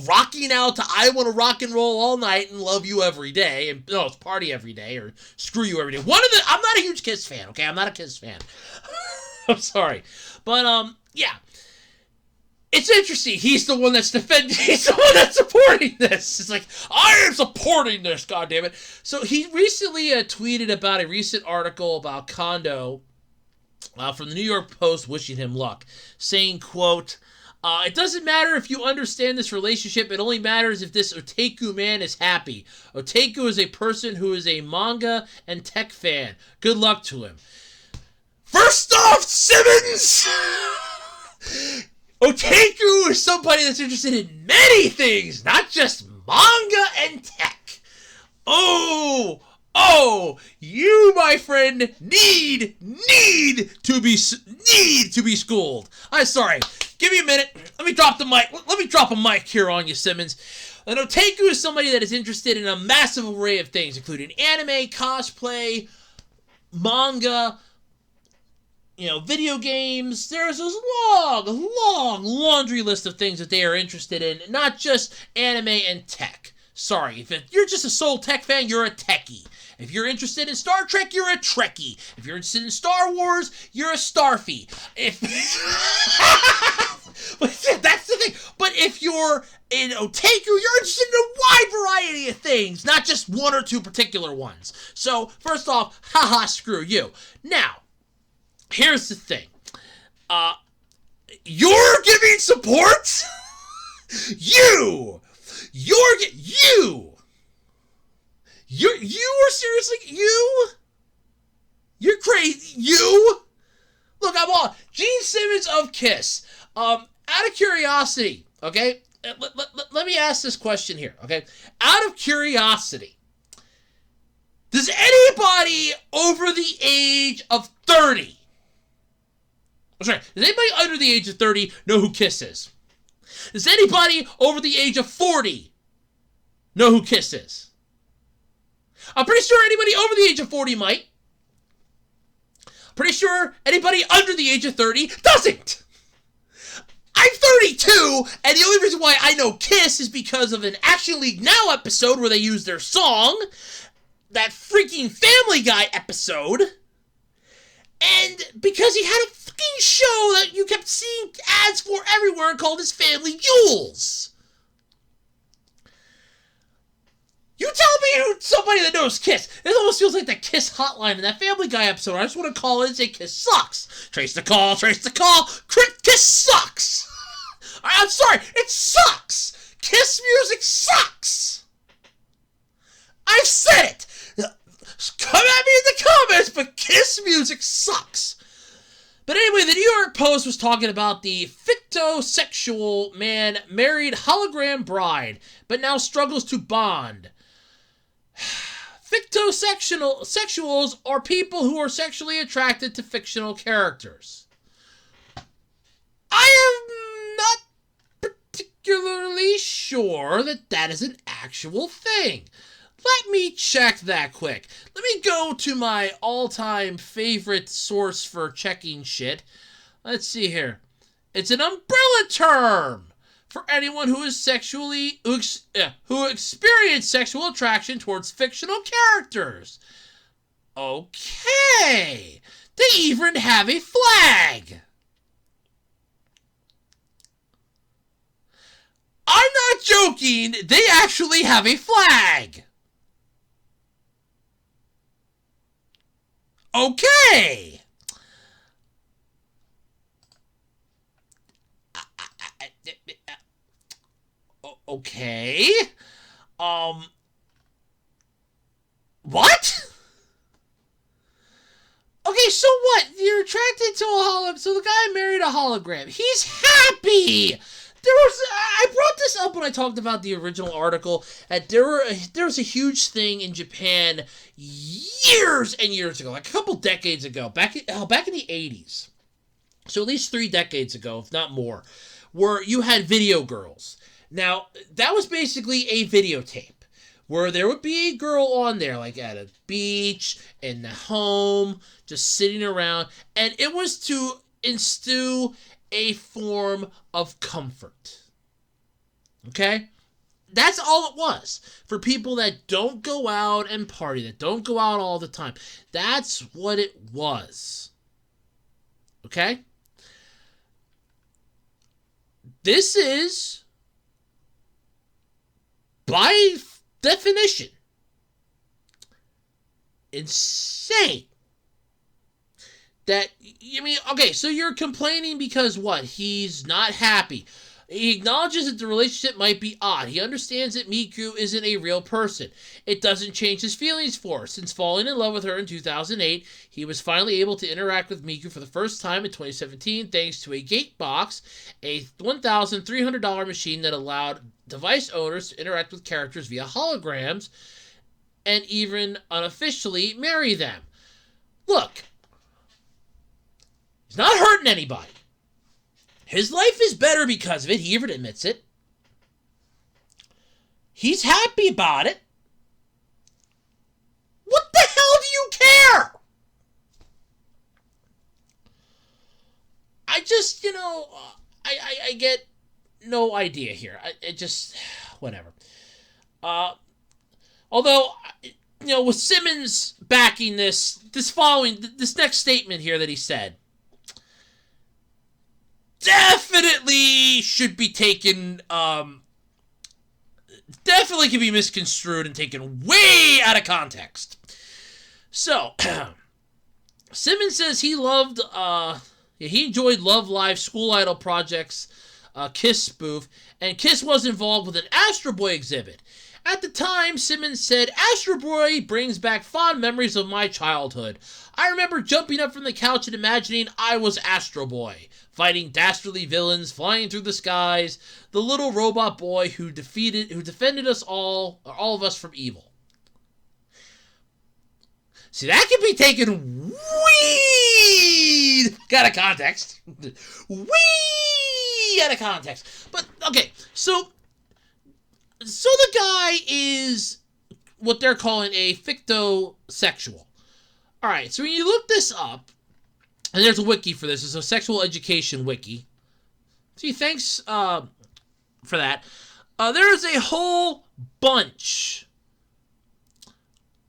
rocking out to I Want to Rock and Roll All Night and Love You Every Day. And no, it's Party Every Day or Screw You Every Day. I'm not a huge Kiss fan, okay? I'm not a Kiss fan. I'm sorry. But, yeah. It's interesting. He's the one that's defending. He's the one that's supporting this. It's like, I am supporting this, goddammit. So he recently tweeted about a recent article about Kondo from the New York Post wishing him luck, saying, quote, it doesn't matter if you understand this relationship. It only matters if this otaku man is happy. Otaku is a person who is a manga and tech fan. Good luck to him. First off, Simmons! Otaku is somebody that's interested in many things, not just manga and tech. Oh, you, my friend, need to be schooled. I'm sorry. Give me a minute. Let me drop the mic. Let me drop a mic here on you, Simmons. An otaku is somebody that is interested in a massive array of things, including anime, cosplay, manga, video games. There's this long laundry list of things that they are interested in, not just anime and tech. Sorry, if you're just a sole tech fan, you're a techie. If you're interested in Star Trek, you're a Trekkie. If you're interested in Star Wars, you're a Starfie. That's the thing. But if you're an otaku, you're interested in a wide variety of things, not just one or two particular ones. So, first off, haha, screw you. Now, here's the thing. You're giving support? You are seriously, you're crazy. Look, I'm on Gene Simmons of Kiss. Out of curiosity, okay, let me ask this question here, okay? Out of curiosity, does anybody over the age of 30, I'm sorry, does anybody under the age of 30 know who Kiss is? Does anybody over the age of 40 know who Kiss is? I'm pretty sure anybody over the age of 40 might. Pretty sure anybody under the age of 30 doesn't. I'm 32, and the only reason why I know Kiss is because of an Action League Now episode where they used their song, that freaking Family Guy episode, and because he had a fucking show that you kept seeing ads for everywhere called his Family Jewels. You tell me who somebody that knows Kiss. It almost feels like the Kiss hotline in that Family Guy episode. I just want to call in and say Kiss sucks. Trace the call. Kiss sucks. I'm sorry, it sucks. Kiss music sucks. I've said it. Come at me in the comments, but Kiss music sucks. But anyway, the New York Post was talking about the fictosexual man married hologram bride, but now struggles to bond. Fictosexuals are people who are sexually attracted to fictional characters. I am not particularly sure that is an actual thing. Let me check that quick. Let me go to my all-time favorite source for checking shit. Let's see here. It's an umbrella term for anyone who is who experience sexual attraction towards fictional characters. Okay. They even have a flag. I'm not joking. They actually have a flag. Okay. Okay. What? Okay, so what? You're attracted to a hologram. So the guy married a hologram. He's happy. I brought this up when I talked about the original article. There was a huge thing in Japan years and years ago, like a couple decades ago, back in the 80s. So at least 3 decades ago, if not more, where you had video girls. Now, that was basically a videotape where there would be a girl on there, like at a beach, in the home, just sitting around, and it was to instill a form of comfort. Okay? That's all it was. For people that don't go out and party, that don't go out all the time. That's what it was. Okay? This is, by definition, insane. That, I mean, okay, so you're complaining because what? He's not happy. He acknowledges that the relationship might be odd. He understands that Miku isn't a real person. It doesn't change his feelings for her. Since falling in love with her in 2008, he was finally able to interact with Miku for the first time in 2017 thanks to a gate box, a $1,300 machine that allowed device owners to interact with characters via holograms and even unofficially marry them. Look, he's not hurting anybody. His life is better because of it. He even admits it. He's happy about it. What the hell do you care? I just, I get no idea here. It just, whatever. Although, with Simmons backing this next statement here that he said, definitely should be taken, definitely can be misconstrued and taken way out of context. So, Simmons says he enjoyed Love Live School Idol Project's Kiss spoof, and Kiss was involved with an Astro Boy exhibit. At the time, Simmons said, "Astro Boy brings back fond memories of my childhood. I remember jumping up from the couch and imagining I was Astro Boy, fighting dastardly villains, flying through the skies, the little robot boy who defended us all of us from evil." See, that can be taken way out of context. Way out of context. But, okay, so the guy is what they're calling a fictosexual. Alright, so when you look this up, and there's a wiki for this, it's a sexual education wiki. See, thanks for that. There is a whole bunch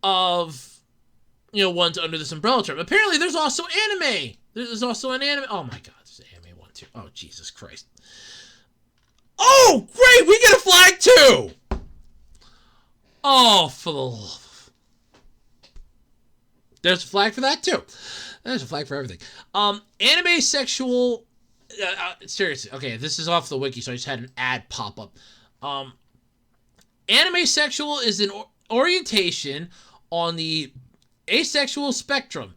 of, ones under this umbrella term. Apparently, there's also anime. There's also an anime. Oh my god, there's an anime one too. Oh, Jesus Christ. Oh, great, we get a flag too! Oh, for the love. There's a flag for that too. There's a flag for everything. Anime sexual... seriously, okay, this is off the wiki, so I just had an ad pop up. Anime sexual is an orientation on the asexual spectrum,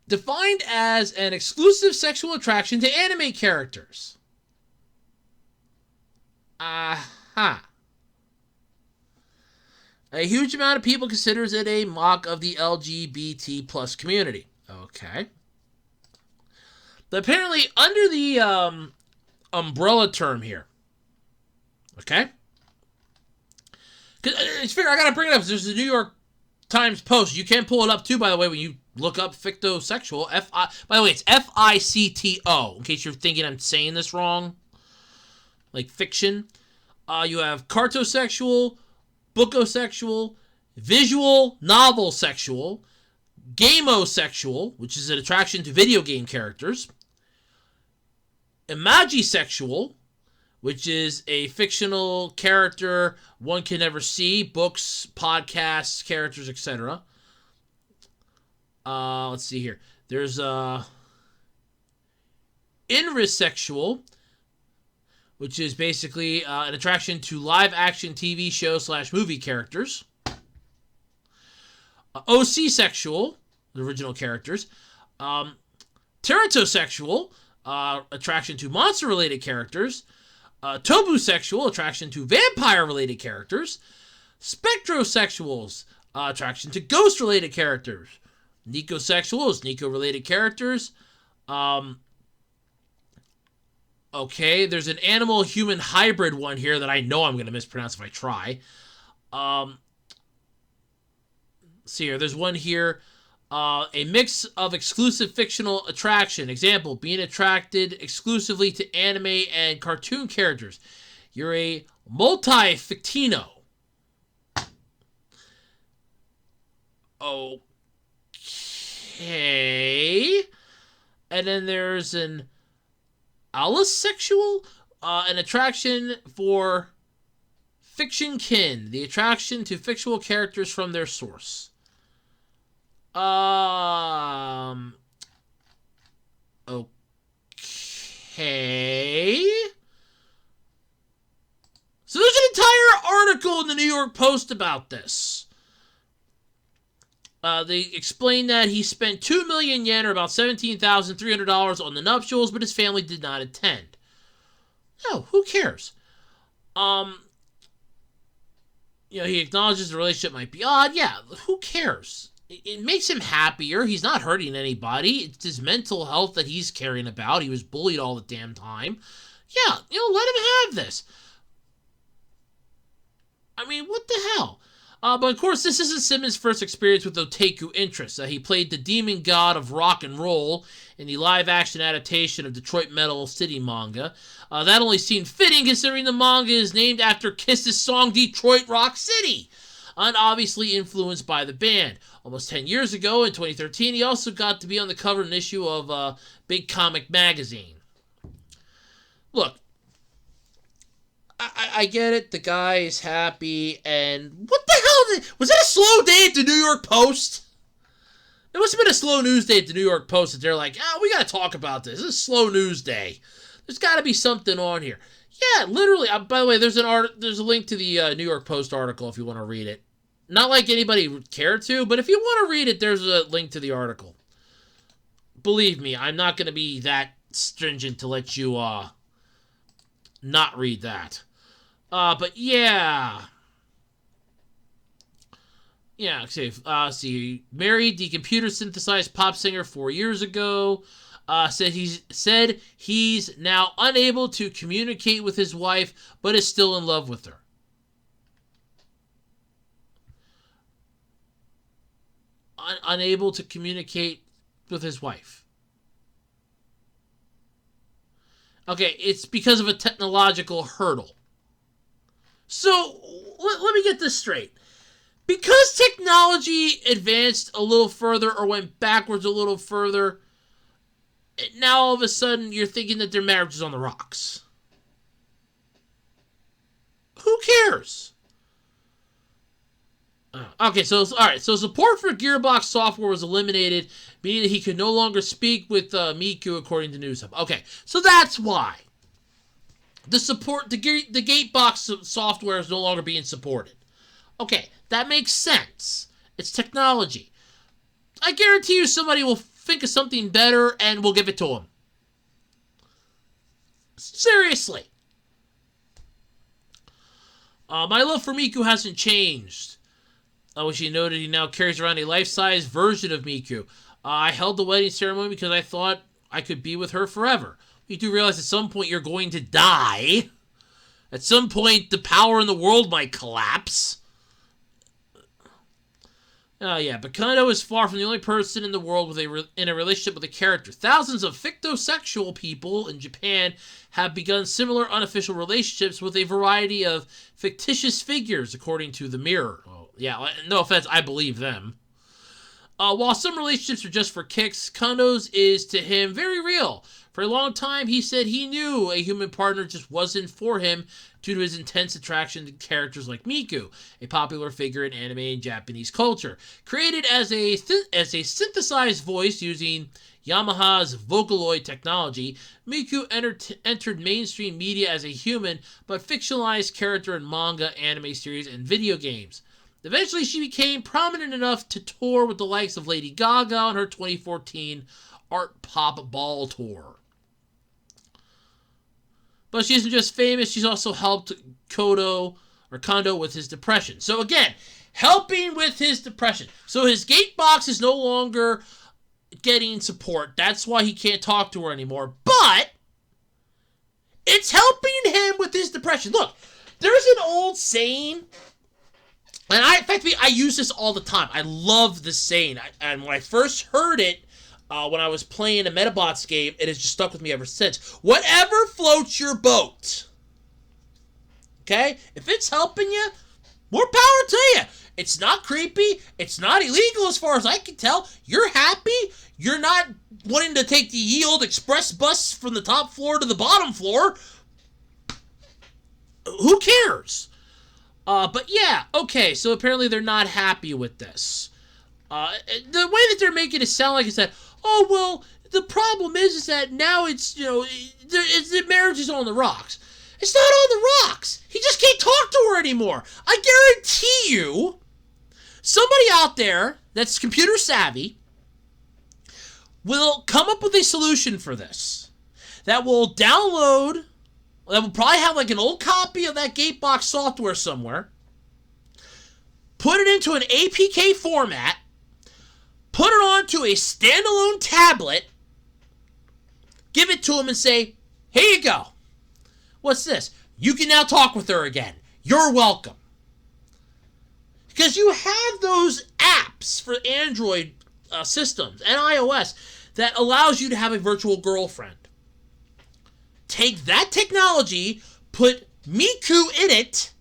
defined as an exclusive sexual attraction to anime characters. Aha. A huge amount of people considers it a mock of the LGBT plus community. Okay. But apparently, under the umbrella term here, okay? It's fair, I gotta bring it up. There's a New York Times Post. You can pull it up too, by the way, when you look up fictosexual. By the way, it's FICTO, in case you're thinking I'm saying this wrong. Like fiction. You have cartosexual, bookosexual, visual novel sexual, gamosexual, which is an attraction to video game characters, imagisexual, which is a fictional character one can never see, books, podcasts, characters, etc. Let's see here. There's inrisexual, which is basically an attraction to live-action TV show / movie characters. OC-sexual, the original characters. Teratosexual, attraction to monster-related characters. Tobusexual, attraction to vampire-related characters. Spectrosexuals, attraction to ghost-related characters. Nicosexual is Nico-related characters. Okay, there's an animal-human hybrid one here that I know I'm going to mispronounce if I try. See here, there's one here. A mix of exclusive fictional attraction. Example, being attracted exclusively to anime and cartoon characters. You're a multi-fictino. Okay. And then there's an allosexual, an attraction for fiction kin, the attraction to fictional characters from their source. Okay. So there's an entire article in the New York Post about this. They explain that he spent 2 million yen, or about $17,300, on the nuptials, but his family did not attend. No, who cares? He acknowledges the relationship might be odd. Yeah, who cares? It makes him happier. He's not hurting anybody. It's his mental health that he's caring about. He was bullied all the damn time. Yeah, let him have this. I mean, what the hell? But of course, this isn't Simmons' first experience with otaku interests. He played the demon god of rock and roll in the live-action adaptation of Detroit Metal City manga. That only seemed fitting considering the manga is named after Kiss's song Detroit Rock City, and obviously influenced by the band. Almost 10 years ago, in 2013, he also got to be on the cover of an issue of Big Comic magazine. Look, I get it. The guy is happy, and what the hell? Was that a slow day at the New York Post? It must have been a slow news day at the New York Post that they're like, we got to talk about this. This is a slow news day. There's got to be something on here. Yeah, literally. By the way, there's a link to the New York Post article if you want to read it. Not like anybody would care to, but if you want to read it, there's a link to the article. Believe me, I'm not going to be that stringent to let you not read that. But yeah. Yeah, see, married the computer synthesized pop singer 4 years ago. Said he's now unable to communicate with his wife, but is still in love with her. Unable to communicate with his wife. Okay, it's because of a technological hurdle. So, let me get this straight. Because technology advanced a little further or went backwards a little further, now all of a sudden you're thinking that their marriage is on the rocks. Who cares? Okay, so support for Gearbox software was eliminated, meaning that he could no longer speak with Miku, according to News Hub. Okay, so that's why the Gatebox software is no longer being supported. Okay, that makes sense. It's technology. I guarantee you somebody will think of something better and we'll give it to him. Seriously. My love for Miku hasn't changed. She noted he now carries around a life-size version of Miku. I held the wedding ceremony because I thought I could be with her forever. You do realize at some point you're going to die. At some point the power in the world might collapse. But Kondo is far from the only person in the world in a relationship with a character. Thousands of fictosexual people in Japan have begun similar unofficial relationships with a variety of fictitious figures, according to The Mirror. No offense, I believe them. While some relationships are just for kicks, Kondo's is to him very real. For a long time, he said he knew a human partner just wasn't for him due to his intense attraction to characters like Miku, a popular figure in anime and Japanese culture. Created as a synthesized voice using Yamaha's Vocaloid technology, Miku entered mainstream media as a human, but fictionalized character in manga, anime series, and video games. Eventually, she became prominent enough to tour with the likes of Lady Gaga on her 2014 Art Pop Ball Tour. But she isn't just famous, she's also helped Kondo with his depression. So again, helping with his depression. So his Gatebox is no longer getting support. That's why he can't talk to her anymore. But it's helping him with his depression. Look, there's an old saying, and I use this all the time. I love this saying. And when I first heard it, when I was playing a Metabots game, it has just stuck with me ever since. Whatever floats your boat. Okay? If it's helping you, More power to you. It's not creepy. It's not illegal as far as I can tell. You're happy. You're not wanting to take the ye old express bus from the top floor to the bottom floor. Who cares? But yeah, okay, so apparently they're not happy with this. The way that they're making it sound like is that, oh, well, the problem is that now it's, the marriage is on the rocks. It's not on the rocks. He just can't talk to her anymore. I guarantee you, somebody out there that's computer savvy will come up with a solution for this that will probably have like an old copy of that Gatebox software somewhere, put it into an APK format, put it onto a standalone tablet, give it to him and say, here you go. What's this? You can now talk with her again. You're welcome. Because you have those apps for Android systems and iOS that allows you to have a virtual girlfriend. Take that technology, put Miku in it,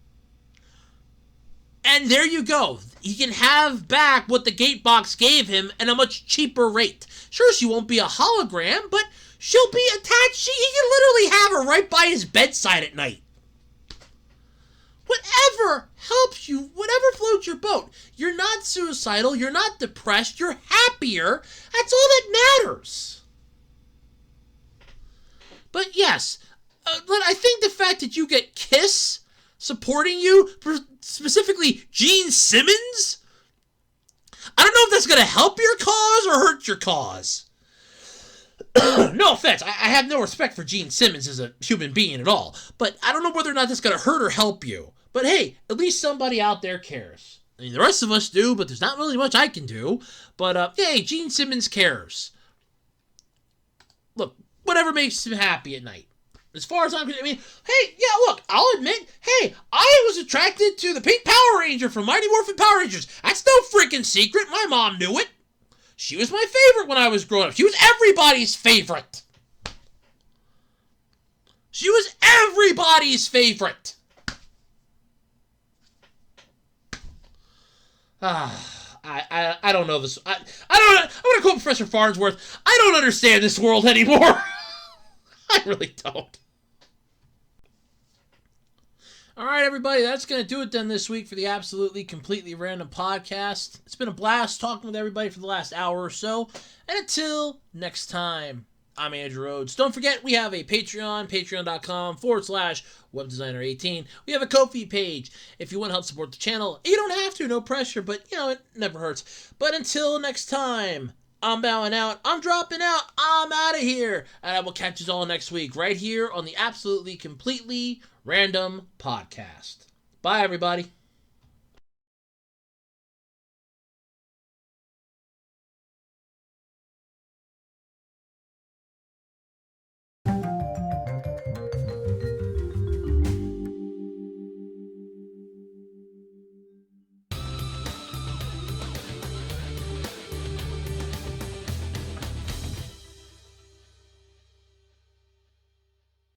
and there you go. He can have back what the Gatebox gave him at a much cheaper rate. Sure, she won't be a hologram, but she'll be attached. He can literally have her right by his bedside at night. Whatever helps you, whatever floats your boat. You're not suicidal, you're not depressed, you're happier. That's all that matters. But yes, I think the fact that you get Kiss supporting you, specifically Gene Simmons, I don't know if that's going to help your cause or hurt your cause. No offense, I have no respect for Gene Simmons as a human being at all, but I don't know whether or not that's going to hurt or help you. But hey, at least somebody out there cares. I mean, the rest of us do, but there's not really much I can do. But hey, Gene Simmons cares. Look, whatever makes him happy at night. As far as I'm concerned, I mean, hey, yeah, look, I'll admit, hey, I was attracted to the pink Power Ranger from Mighty Morphin Power Rangers. That's no freaking secret. My mom knew it. She was my favorite when I was growing up. She was everybody's favorite. She was everybody's favorite. I don't know this. I don't. I'm gonna quote Professor Farnsworth. I don't understand this world anymore. I really don't. All right, everybody, that's going to do it then this week for the Absolutely Completely Random podcast. It's been a blast talking with everybody for the last hour or so. And until next time, I'm Andrew Rhodes. Don't forget, we have a Patreon, patreon.com/webdesigner18. We have a Ko-fi page if you want to help support the channel. You don't have to, no pressure, but, it never hurts. But until next time, I'm bowing out, I'm dropping out, I'm out of here. And I will catch you all next week right here on the Absolutely Completely Random podcast. Bye, everybody.